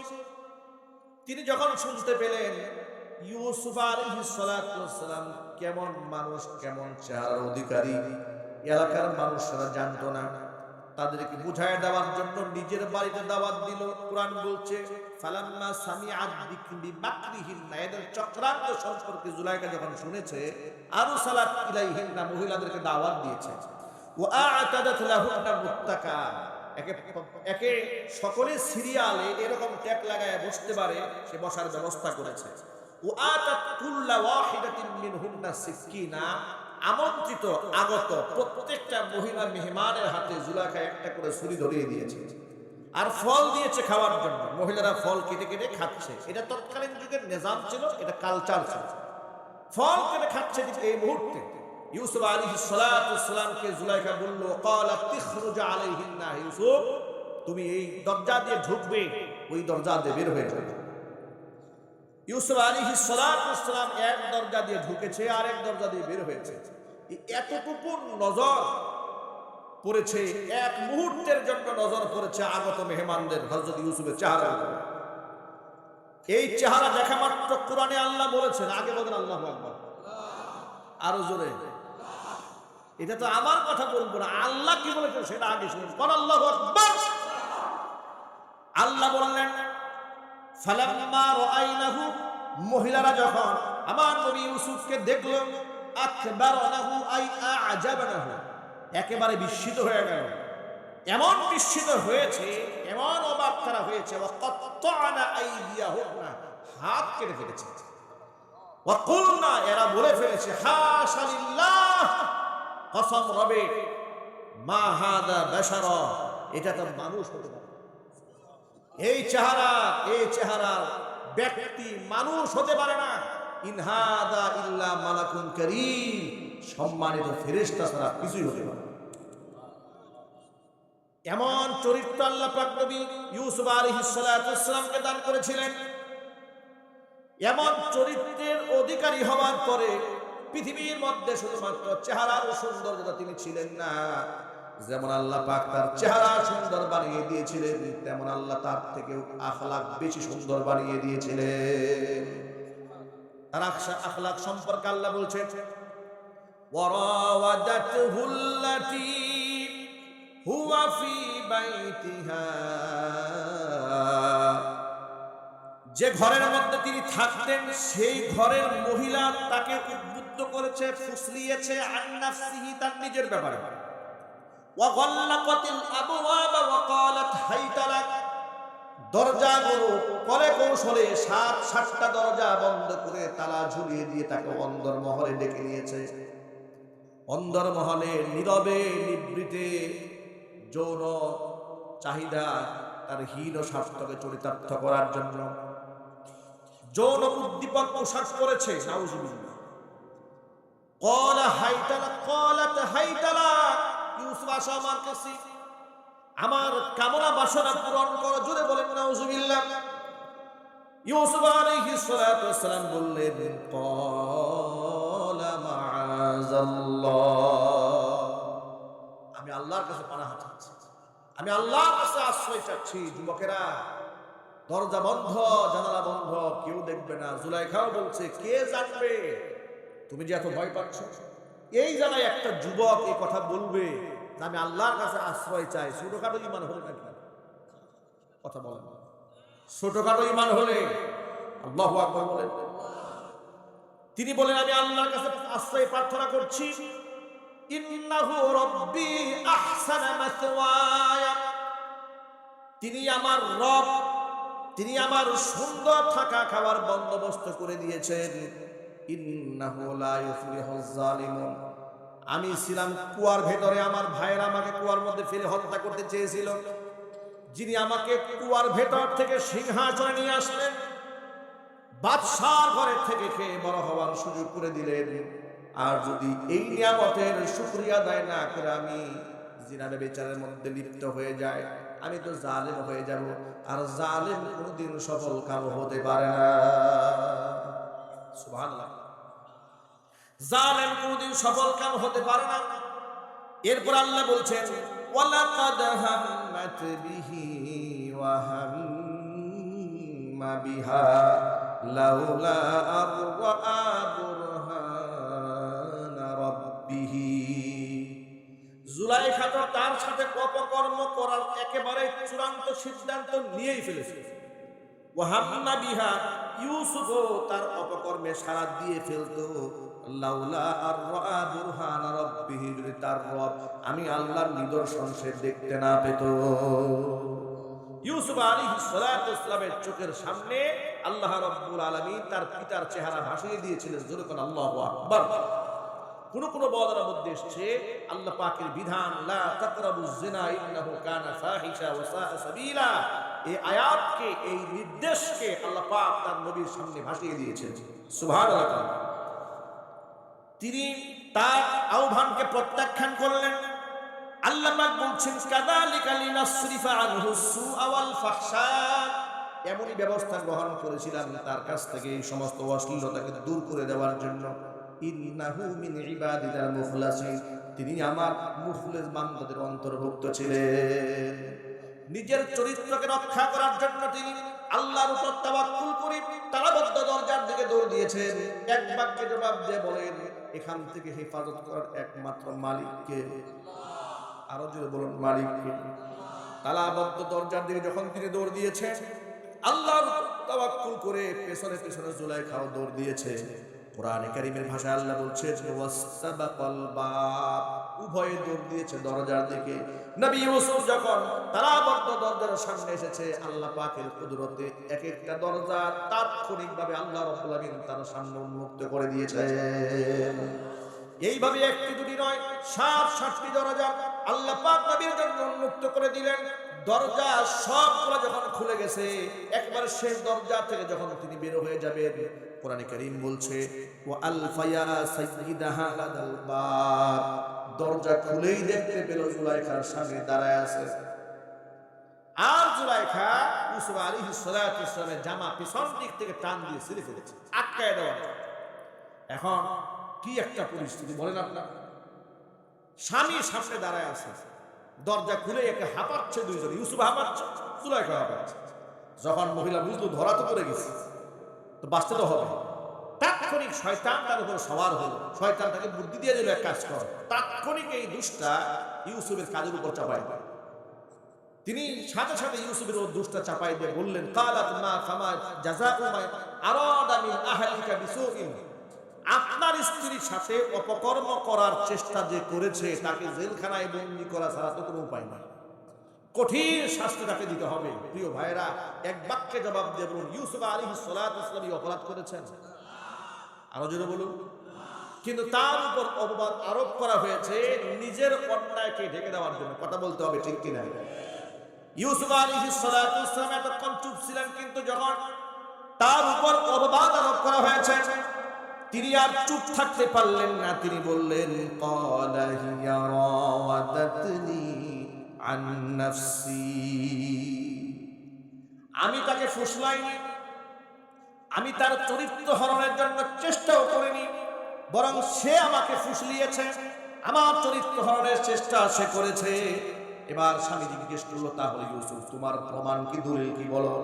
তিনি যখন শুনতে পেলেন ইউসুফ আলাইহিস সালাতু ওয়াস সালাম কেমন মানুষ, কেমন চেহারার অধিকারী, এলাকার মানুষরা জানতো না, তাদেরকে বুঝায় দেওয়ার জন্য নিজের বাড়িতে দাওয়াত দিল। কোরআন বলছে, ফালাম্মা সামিআত বিমাকরিহিন্না, এদের চক্রান্ত সম্পর্কে জুলাইখা যখন শুনেছে, আরসালাত ইলাইহিন্না, মহিলাদেরকে দাওয়াত দিয়েছে, ওয়া আ'তাদাত লাহুন্না মুত্তাকা, একে সকলে সিরিয়ালে এরকম ট্যাগ লাগায় বসতে পারে সে বসার ব্যবস্থা করেছে। ওয়া আতাত কুল্লা ওয়াহিদাতিন মিনহুন্না সিকিনা, আমন্ত্রিত আগত প্রত্যেকটা মহিলা মেহমানের হাতে জুলাইখা একটা করে ছুরি ধরিয়ে দিয়েছে, আর ফল দিয়েছে খাওয়ার জন্য। মহিলারা ফল কেটে কেটে খাচ্ছে, এটা তৎকালীন যুগের নিজাম ছিল, এটা কালচার ছিল। ফল কেটে খাচ্ছে ঠিক এই মুহূর্তে ইউসুফ আলাইহিস সালাতু ওয়াস সালামকে জুলাইখা বলল, ক্বালাত ইখরুজ আলাইহিন্না, ইউসুফ তুমি এই দরজা দিয়ে ঢুকবে, ওই দরজা দিয়ে বের হয়ে যাবে। ইউসুফ আলাইহিস সালাতু ওয়াস সালাম এক দরজা দিয়ে ঢুকেছে, আর এক দরজা দিয়ে বের হয়েছে। এতটুকু নজর পড়েছে, এক মুহূর্তের জন্য নজর পড়েছে আগত মেহমানদের হযরত ইউসুফের চেহারা। এই চেহারা দেখা মাত্র কোরআনে আল্লাহ বলেছেন, আগে বলেন আল্লাহু আকবার, আরো জোরে। এটা তো আমার কথা বলবো না, আল্লাহ কি বলেছেন সেটা আগে শুনুন। বল আল্লাহু আকবার। আল্লাহ বললেন, ফালাম্মা রাআইনাহু, মহিলারা যখন আমার নবী ইউসুফকে দেখলো, আকবারনাহু আই আ'জাবানাহু, একেবারে বিস্মিত হয়ে গেল। এমন বিস্মিত হয়েছে, এমন অবাক করা হয়েছে, ওয়া কাত্তা'না আইদিয়াহুন্না, হাত কেটে ফেলেছে। ওয়া কুলনা, এরা বলে ফেলেছে, হাশা লিল্লাহ, কসম রবে, মা হাদা বাশারা, এটা তো মানুষ হতে পারে। এই চেহারা ব্যক্তি মানুষ হতে পারে না। ইন হাদা ইল্লা মালাকুন কারীম, সম্মানিত ফেরেশতা ছাড়া কিছুই হতে পারে না। এমন চরিত্র আল্লাহ পাক নবী ইউসুফ আলাইহিস সালাতু ওয়াস সালামকে দান করেছিলেন। এমন চরিত্রের অধিকারী হওয়ার পরে পৃথিবীর মধ্যে শুধুমাত্র চেহারার সৌন্দর্যতা তিনি ছিলেন না, যেমন আল্লাহ পাক তার চেহারা সুন্দর বানিয়ে দিয়েছিলেন, তেমন আল্লাহ তার থেকেও আখলাক বেশি সুন্দর বানিয়ে দিয়েছিলেন। তার আখলাক সম্পর্কে আল্লাহ বলছেন, ওয়ারাওয়াদাতহু আল্লাতী হুয়া ফি বাইতিহা, যে ঘরের মধ্যে তিনি থাকতেন সেই ঘরের মহিলা তাকে উদ্বুদ্ধ করেছে, ফুসলিয়েছে আন নাফসিহি, তার নিজের ব্যাপারে। ওয়া গাল্লাকাতিল আবওয়াবা ওয়া ক্বালাত হাইতা লাক, দরজাগুলো কলে কৌশলে সাতটা দরজা বন্ধ করে তালা ঝুলিয়ে দিয়ে তাকে অন্দরমহলে ডেকে নিয়েছে। অন্দরমহলে নীরবে নিভৃতে যৌন চাহিদা তার হীন স্বার্থকে চরিতার্থ করার জন্য যৌন উদ্দীপক পোশাক করেছে। নাউজুবিল্লাহ। ক্বালা হাইতা লাক, ক্বালাত হাইতা লাক, ইউসুফ আসো আমার কাছে, আমার কামনা বাসনা পূরণ করো। জোরে বলেন নাউজুবিল্লাহ। ইউসুফ আলাইহিস সালাতু ওয়াস সালাম বললেন, ক্বালা মাআযাল্লাহ, আমি আল্লাহর কাছে পানাহ চাচ্ছি, আমি আল্লাহর কাছে আশ্রয় চাচ্ছি। যুবকেরা, দরজা বন্ধ, জানালা বন্ধ, কেউ দেখবে না। জুলাইখাও বলছে, কে জানবে তুমি যে এত ভয় পাচ্ছ? এই জায়গায় একটা যুবক এই কথা বলবে যে আমি আল্লাহর কাছে আশ্রয় চাই, ছোটখাটো ইমান হলে নাকি? কথা বলেন, ছোটখাটো ইমান হলে? আল্লাহু আকবার বলেন। তিনি বলেন, আমি আল্লাহর কাছে আশ্রয় প্রার্থনা করছি। ইন্নাহু রাব্বি আহসানা মাসওয়ায়া, তিনি আমার রব, তিনি আমার সুন্দর থাকা খাওয়ার বন্দোবস্ত করে দিয়েছেন। ইন্নাহু লা ইউফলিহুজ জালিমুন, আমি ছিলাম কুয়ার ভেতরে, আমার ভাইয়েরা আমাকে কুয়ার মধ্যে ফেলে হত্যা করতে চেয়েছিল। যিনি আমাকে কুয়ার ভেতর থেকে সিংহাসনে নিয়ে আসলেন, বাদশার ঘরের থেকে খেয়ে বড় হওয়ার সুযোগ করে দিলেন, আর যদি এই নিয়ামতের শুকরিয়া আদায় না করে আমি জিনা ব্যভিচারের মধ্যে লিপ্ত হয়ে যাই, আমি তো জালেম হয়ে যাব। আর জালেম কোনদিন সফল কাম হতে পারে না। সুবহানাল্লাহ। জালেম কোনদিন সফল কাম হতে পারে না। এরপর আল্লাহ বলছেন, ওয়ালাকাদ হাম্মাত বিহি ওয়া হাম্মা বিহা লাউলা আরআ বুরহানা রাব্বিহি, জুলাইখা তো তার সাথে অপকর্ম করার একেবারে চূড়ান্ত সিদ্ধান্ত নিয়েই ফেলেছে। ওয়া হাম্মা বিহা, ইউসুফও তার অপকর্মে সাড়া দিয়ে ফেলতো। লাউলা আরআ বুরহানা রাব্বিহি, যদি তার রব আমি আল্লাহর নিদর্শন সে দেখতে না পেত। ইউসুফ আলাইহিস সালাতু ওয়াস সালামের চোখের সামনে আল্লাহ রাব্বুল আলামিন তার পিতার চেহারা ভাসিয়ে দিয়েছিলেন। জোরে কোন আল্লাহু আকবার। কোন কোন বর্ণনার মধ্যে এসেছে আল্লাহ পাকের বিধান, লা তাকরাবুজ জিনা ইন্নাহু কানা ফাহিশা ওয়া সাআ সাবিলা, এই আয়াতকে, এই নির্দেশকে আল্লাহ পাক তার নবীর সামনে ভাসিয়ে দিয়েছেন। সুবহানাল্লাহ। তিনি তার আহ্বানকে প্রত্যাখ্যান করলেন। আল্লাহ পাক বলছেন, কাযালিকা লিনাসরিফা আনহু সুআ ওয়াল ফাহশা, এমনই ব্যবস্থা গ্রহণ করেছিলাম তার কাছ থেকে এই সমস্ত অশ্লীলতাকে দূর করে দেওয়ার জন্য। ইন্নাহু মিন ইবাদিনাল মুখলাসিন, তিনি আমার মুখলেস বান্দাদের অন্তর্ভুক্ত ছিলেন। নিজের চরিত্রকে রক্ষা করার জন্য তিনি আল্লাহর উপর তাওয়াক্কুল করে তালাবদ্ধ দরজার দিকে দৌড় দিয়েছেন। এক বাক্যে জবাব দিয়ে বলেন, এখান থেকে হেফাজত করার একমাত্র মালিককে। আরো জোরে বলুন, মালিককে। তালাবদ্ধ দরজার দিকে যখন তিনি দৌড় দিয়েছেন, আল্লাহর তাওয়াক্কুল করে পেছনে পেছনে জুলাইখাও দৌড় দিয়েছে। কোরআনে কারীমের ভাষায় আল্লাহ বলছে, ওয়াসতাবাকাল বাব, উভয়ে দৌড় দিয়েছে দরজার দিকে। নবী ইউসুফ যখন তালাবদ্ধ দরজার সামনে এসেছে, আল্লাহ পাকের কুদরতে এক একটা দরজা তাৎক্ষণিকভাবে আল্লাহ রাব্বুল আলামিন তার সামনে উন্মুক্ত করে দিয়েছেন। এইভাবে একটি দুটি নয়, ৬৭টি দরজা আল্লাহ পাক নবীর জন্য উন্মুক্ত করে দিলেন। দরজা সবগুলো যখন খুলে গেছে, একবারে শেষ দরজা থেকে যখন তিনি বের হয়ে যাবেন, কোরআনে কারীম বলছে, ওয়া আলফায়া সাইয়্যিদাহা লাদাল বাব, দরজা খুলেই দেখতে পেল জুলাইখার সামনে দাঁড়ায় আছে। আর জুলাইখা ইউসুফ আলাইহিস সালাতু ওয়াস সালামের জামা পিছন দিক থেকে টান দিয়ে ছিঁড়ে ফেলেছে, আটকায় দেওয়া। এখন কি একটা পরিস্থিতি বলেন আপনার। স্বামী সামনে দাঁড়ায় আছে, দরজা খুলে একে হাঁপাচ্ছে দুইজন, ইউসুফ হাঁপাচ্ছে, জুলাইখা হাঁপাচ্ছে। যখন মহিলা বুঝলো ধরা তো পড়ে গেছে, তো বাঁচতে তো হবে, তাৎক্ষণিক শয়তান তার উপর সওয়ার হলো। শয়তান তাকে বুদ্ধি দিয়ে দিল, এক কাজ কর। তাৎক্ষণিক এই দুষ্টা ইউসুফের কাজের উপর চাপাই দেয়। তিনি সাথে সাথে ইউসুফের ওর দুষ্টা চাপাই দিয়ে বললেন, কালাত মা ফামা জাযাউ মা আরাদা মিন আহলিকা বিসুইন, আপনার স্ত্রীর সাথে অপকর্ম করার চেষ্টা যে করেছে তাকে জেলখানায় বন্দী করা ছাড়া তো কোনো উপায় নাই, কঠিন শাস্তি তাকে দিতে হবে। প্রিয় ভাইরা, এক বাক্যে জবাব দিয়ে বলুন, ইউসুফ আলাইহিস সালাতু ওয়াস সালাম অপরাধ করেছেন? আরো জোরে বলুন। কিন্তু তার উপর অপবাদ আরোপ করা হয়েছে নিজের অন্যায়কে ঢেকে দেওয়ার জন্য। কথা বলতে হবে, ঠিক কিনা? ইউসুফ আলাইহিস সালাতু ওয়াস সালাম এতক্ষণ চুপ ছিলেন, কিন্তু যখন তার উপর অপবাদ আরোপ করা হয়েছে তিনি আর চুপ থাকতে পারলেন না। তিনি বললেন, ক্বালা হিয়া রাওয়াদাতনি আন নাফসি, আমি তাকে ফুসলাইনি, আমি তার চরিত্র হরণের জন্য চেষ্টাও করিনি, বরং সে আমাকে ফুসলিয়েছে, আমার চরিত্র হরণের চেষ্টা সে করেছে। এবার স্বামী জিজ্ঞেস করলো, তাহলে ইউসুফ তোমার প্রমাণ কি, দলিল কি বলো?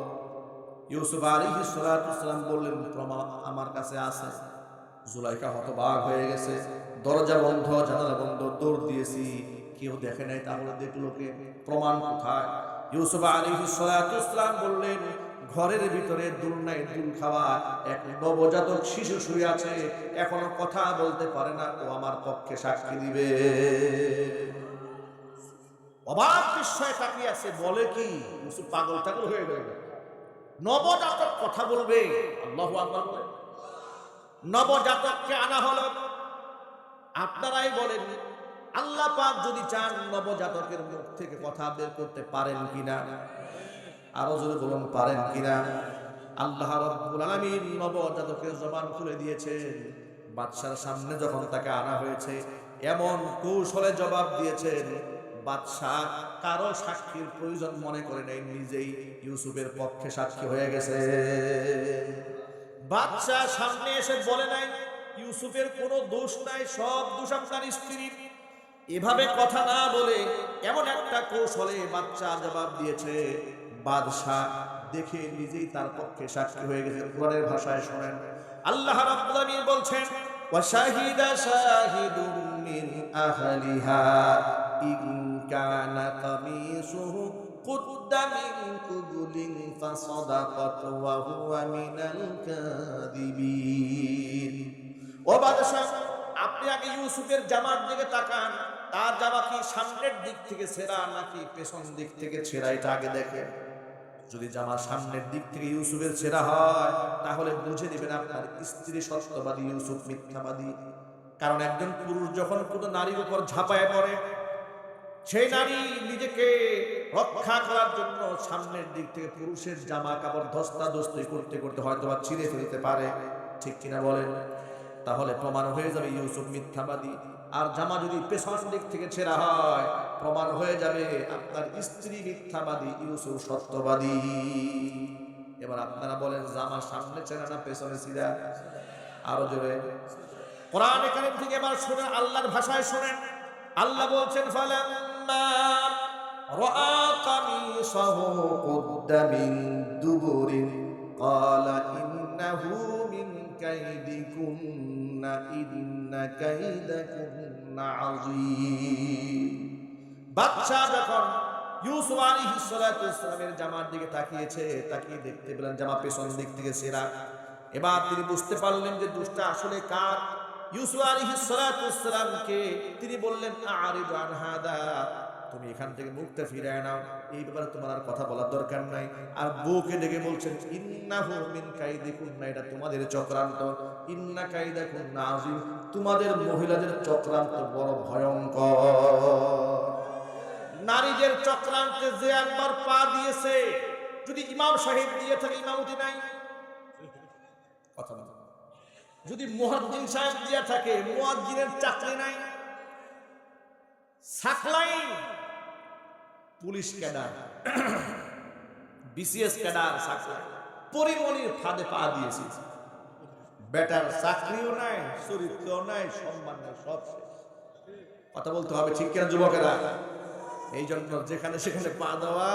ইউসুফ আলাইহিস সালাতু ওয়াস সালাম বললেন, প্রমাণ আমার কাছে আছে। জুলাইখা হতবাক হয়ে গেছে, দরজা বন্ধ, জানালা বন্ধ, দৌড় দিয়েছি, কেউ দেখে নাই, তাহলে দেখলো কে? প্রমাণ কোথায়? ইউসুফ আলাইহিস সালাতু ওয়াস সালাম বললেন, ঘরের ভিতরে দুল নাই দুল খাওয়া এক নবজাতক শিশু শুয়ে আছে, এখনো কথা বলতে পারে না, ও আমার পক্ষে সাক্ষী দিবে। অবাক বিস্ময়ে তাকিয়ে আছে, বলে কি? ইউসুফ পাগল টাগল হয়ে গেল, নবজাতক কথা বলবে? আল্লাহু আকবার। নবজাতককে আনা হলো। আপনারাই বলেন, আল্লাহ পাক যদি চান নবজাতকের মুখ থেকে কথা বের করতে পারেন কিনা? আরো জোরে বলুন, পারেন কিনা? আল্লাহ রাব্বুল আলামিন নবজাতকের জবান খুলে দিয়েছেন। বাদশার সামনে যখন তাকে আনা হয়েছে, এমন কৌশলে জবাব দিয়েছেন, বাদশা কারো সাক্ষীর প্রয়োজন মনে করে নেই, নিজেই ইউসুফের পক্ষে সাক্ষী হয়ে গেছে। বাদশা সামনে এসে বলে নাই ইউসুফের কোনো দোষ নাই, সব দোষ আপনার স্ত্রীর। এভাবে কথা না বলে এমন একটা কৌশলে বাদশা জবাব দিয়েছে, বাদশা দেখে নিজেই তার পক্ষে সাক্ষী হয়ে গেছে। কোরআনের ভাষায় শুনেন, আল্লাহ রাব্বুল আলামিন বলছেন, ওয়া শাহিদা শাহিদুম মিন আহলিহা ইন কানা কামিসুহু কুদ্দা মিন কুবুলিন ফাসাদাকাত ওয়া হুয়া মিনাল কাযিবিন। ও বাদশা, আপনি আগে ইউসুফের জামার দিকে তাকান, তার জামা কি সামনের দিক থেকে ছেঁড়া নাকি পেছন দিক থেকে ছেঁড়া, এটা আগে দেখেন। যদি জামা সামনের দিক থেকে ইউসুফের ছেঁড়া হয়, তাহলে বুঝে নেবেন আপনার স্ত্রী সত্যবাদী, ইউসুফ মিথ্যাবাদী। কারণ একজন পুরুষ যখন কোনো নারীর উপর ঝাঁপায় পড়ে, সেই নারী নিজেকে রক্ষা করার জন্য সামনের দিক থেকে পুরুষের জামা কাপড় ধস্তাধস্তি করতে করতে হয়তো বা ছিঁড়ে ফেলতে পারে, ঠিক কিনা বলেন? তাহলে প্রমাণ হয়ে যাবে ইউসুফ মিথ্যাবাদী। আর জামা যদি পেছন দিক থেকে ছেঁড়া হয়, প্রমাণ হয়ে যাবে আপনার স্ত্রী মিথ্যাবাদী, ইউসুফ সত্যবাদী। এবার আপনারা বলেন, জামা সামনে ছেঁড়া না পেছনে ছিঁড়া? আরো জোরে কোরআনে কারীম থেকে এবার শুনেন, আল্লাহর ভাষায় শুনেন। আল্লাহ বলছেন, ফালাম্মা রাআ কামিসাহু কুদ্দা মিন দুবুরিন ক্বালা ইন্নাহু মিন কাইদিকুন্না ইন্না কাইদাকুন্না আযীম। বাদশা যখন ইউসুফ আলাইহিস সালাতু ওয়াস সালামের জামার দিকে তাকিয়েছে, তাকিয়ে দেখতে পেলেন জামা পেছন দিক থেকে ছেঁড়া। এবার তিনি বুঝতে পারলেন যে দোষটা আসলে কার, ইউসুফ আলাইহিস সালাতু ওয়াস সালামকে। তিনি বললেন, আ'রিদু আন হাদা, তুমি এখান থেকে মুখটা ফিরায় নাও, এই ব্যাপারে তোমার আর কথা বলার দরকার নাই। আর বউকে ডেকে বলছেন, ইন্নাহু মিন কাইদিকুন্না, এটা তোমাদের চক্রান্ত, ইন্না কাইদাকুন্না আযীম, তোমাদের মহিলাদের চক্রান্ত বড় ভয়ঙ্কর। নারীদের চক্রান্তে যে একবার পা দিয়েছে, যদি ইমাম সাহেব দিয়ে থাকে ইমামতি নাই, কথা না। যদি মুয়াজ্জিন সাহেব দিয়ে থাকে, মুয়াজ্জিনের চাকরি নাই। Saklain police cadre, BCS cadre Saklain, পরিমণির ফাঁদে পা দিয়েছে। বেটার চাকরিও নাই, চরিত্রও নাই, সম্মান নাই, সব শেষ। কথা বলতে হবে, ঠিক কিনা যুবকেরা? এই জন্য যেখানে সেখানে পা দেওয়া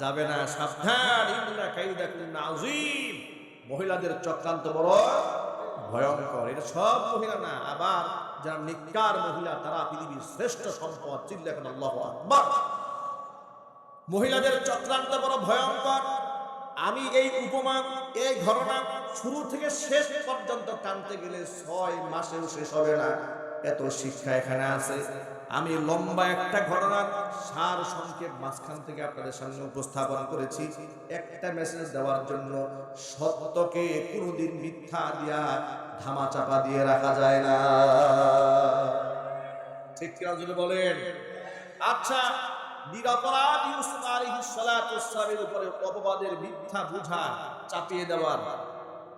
যাবে না, সাবধান। ইন্না কাইদাকুন্না আযীম, মহিলাদের চক্রান্ত বড় ভয়ঙ্কর। এটা সব মহিলা না, আবার যারা নিকার মহিলা তারা পৃথিবীর শ্রেষ্ঠ সম্পদ। চিল্লাকেন আল্লাহু আকবার। মহিলাদের চক্রান্ত বড় ভয়ঙ্কর। আমি এই উপমা, এই ঘটনা শুরু থেকে শেষ পর্যন্ত টানতে গেলে 6 মাসেও শেষ হবে না, এত শিক্ষা এখানে আছে। আমি লম্বা একটা ঘটনার সার সংক্ষেপ মাঝখান থেকে আপনাদের সামনে উপস্থাপন করেছি একটা মেসেজ দেওয়ার জন্য। সত্যকে কোনোদিন মিথ্যা দিয়া ধামাচাপা দিয়ে রাখা যায় না, ঠিক কিনা যদি বলেন? আচ্ছা, নিরপরাধ ইউসুফ আলাইহিস সালাতু ওয়াসসালামের উপরে অপবাদের মিথ্যা বুঝা চাপিয়ে দেওয়ার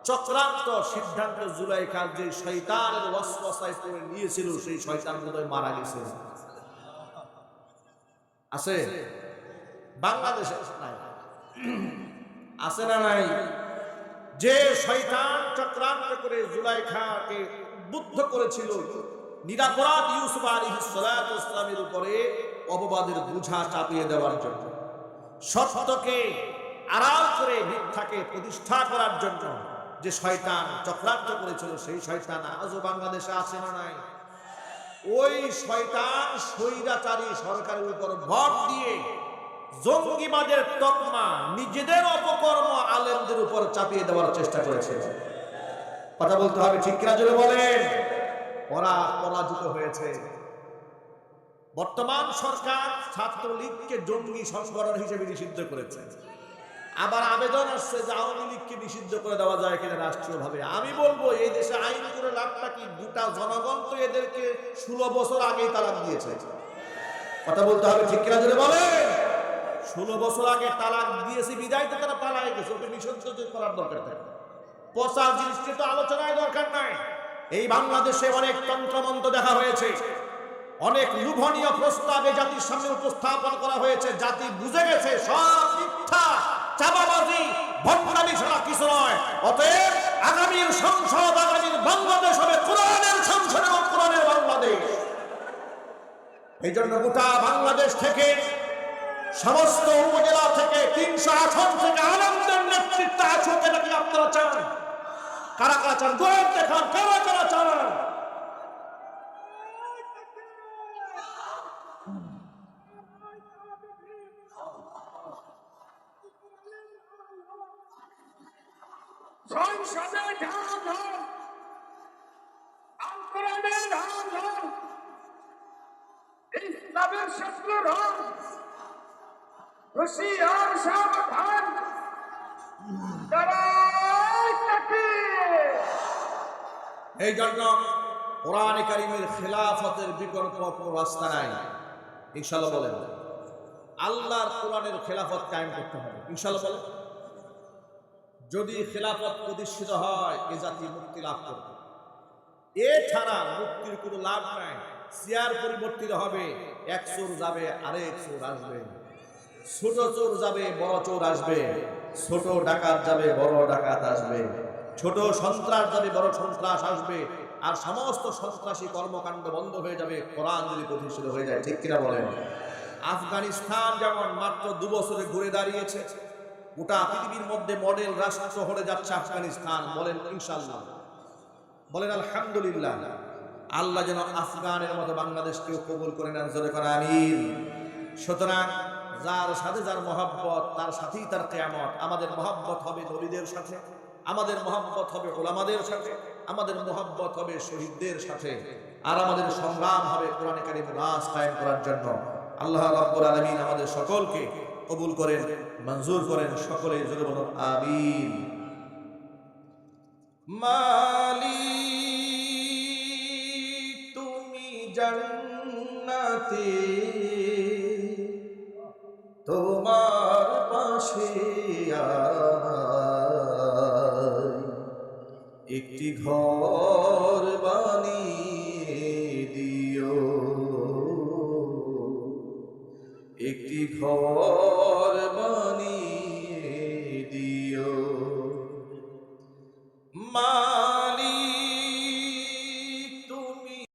চক্রান্ত সিদ্ধান্ত জুলাইখার যে শয়তানের ওয়াসওয়াসায় পড়ে নিয়েছিল, সেই শয়তান বোধহয় মারা গেছে। আছে বাংলাদেশে নাই? আছে না নাই? যে শয়তান চক্রান্ত করে জুলাইখাকে উদ্বুদ্ধ করেছিল নিরপরাধ ইউসুফ আলাইহিস সালাতু ওয়াসসালামের উপরে অপবাদের বোঝা চাপিয়ে দেওয়ার জন্য, সত্যকে আড়াল করে মিথ্যাকে প্রতিষ্ঠা করার জন্য যে শয়তান চক্রান্ত করেছিল, সেই শয়তান আজও বাংলাদেশে আছে না নাই? ওই শয়তান স্বৈরাচারী সরকারের উপর ভর দিয়ে জঙ্গিবাদের তকমা নিজেদের অপকর্ম আলেমদের উপর চাপিয়ে দেওয়ার চেষ্টা করেছে। কথা বলতে হবে, ঠিক কিনা জোরে বলেন? ওরা পরাজিত হয়েছে। বর্তমান সরকার ছাত্রলীগকে জঙ্গি সংগঠন হিসেবে নিষিদ্ধ করেছে। আবার আবেদন আসছে যে আওয়ামী লীগকে নিষিদ্ধ করে দেওয়া যায় কিনা রাষ্ট্রীয়ভাবে। আমি বলবো এই দেশে আইন করে লাভটা কি? গোটা জনগণ তো এদেরকে 16 বছর আগেই তালাক দিয়েছে। কথা বলতে হবে, ঠিক কিনা জোরে বলেন? 16 বছর আগে তালাক দিয়েছে বিদায় তো তারা পালায় গেছে। ওকে নিষিদ্ধ করার দরকার থাকে। পচা জিনিসটি তো আলোচনায় দরকার নাই। এই বাংলাদেশে অনেক তন্ত্রমন্ত্র দেখা হয়েছে, অনেক লোভনীয় প্রস্তাবে জাতির সামনে উপস্থাপন করা হয়েছে। জাতি বুঝে গেছে সব মিথ্যা, চাঁদাবাজি, ভণ্ডামি ছাড়া কিছু নয়। অতএব আগামীর সংসদ, আগামীর বাংলাদেশ হবে কোরআনের সংসদ এবং কোরআনের বাংলাদেশ। এই জন্য গোটা বাংলাদেশ থেকে, সমস্ত উপজেলা থেকে, 300 আসন থেকে আনন্দের নেতৃত্বে আসুক। এটা কি আপনারা চান? কারা কারা চান? গোয়েন দেখান, কারা কারা চান? সংসদে ঢাল ঢাল, আল কোরআনের ঢাল ঢাল, ইসলামের শত্রু ঢাল, হুঁশিয়ার সাবধান, নারায়ে তাকবীর। এই জন্য কোরআনে কারীমের খেলাফতের বিকল্প কোনো রাস্তা নাই। ইনশাআল্লাহ বলেন, আল্লাহর কোরআনের খেলাফত কায়েম করতে হবে। ইনশাআল্লাহ বলেন, যদি খেলাফত প্রতিষ্ঠিত হয় এ জাতি মুক্তি লাভ করবে। এছাড়া মুক্তির কোনো লাভ নাই। চেয়ার পরিবর্তিত হবে, এক চোর যাবে আরেক চোর আসবে, ছোট চোর যাবে বড় চোর আসবে, ছোট ডাকাত যাবে বড় ডাকাত আসবে, ছোট সন্ত্রাস যাবে বড় সন্ত্রাস আসবে, আর সমস্ত সন্ত্রাসী কর্মকাণ্ড বন্ধ হয়ে যাবে কোরআন যদি প্রতিষ্ঠিত হয়ে যায়। ঠিক কিনা বলেন? আফগানিস্তান যেমন মাত্র 2 বছরে ঘুরে দাঁড়িয়েছে, গোটা পৃথিবীর মধ্যে মডেল রাষ্ট্র হয়ে যাচ্ছে আফগানিস্তান। বলেন ইনশাআল্লাহ, বলেন আলহামদুলিল্লাহ। আল্লাহ যেন আফগানের মতো বাংলাদেশকেও কবুল করে নেন, জোরে করে আমিন। সুতরাং যার সাথে যার মহব্বত, তার সাথেই তার কিয়ামত। আমাদের মহব্বত হবে নবীদের সাথে, আমাদের মহব্বত হবে উলামাদের সাথে, আমাদের মহব্বত হবে শহীদদের সাথে, আর আমাদের সংগ্রাম হবে কোরআনে কারীমের রাজ কায়েম করার জন্য। আল্লাহ রাব্বুল আলামিন আমাদের সকলকে কবুল করেন, মঞ্জুর করেন। সকলে জোরে বলুন আমিন। মালিক তুমি জান্নাতে, তোমার পাশে একটি ঘর বানিয়ে দিও, একটি ঘর বানিয়ে দিও। মা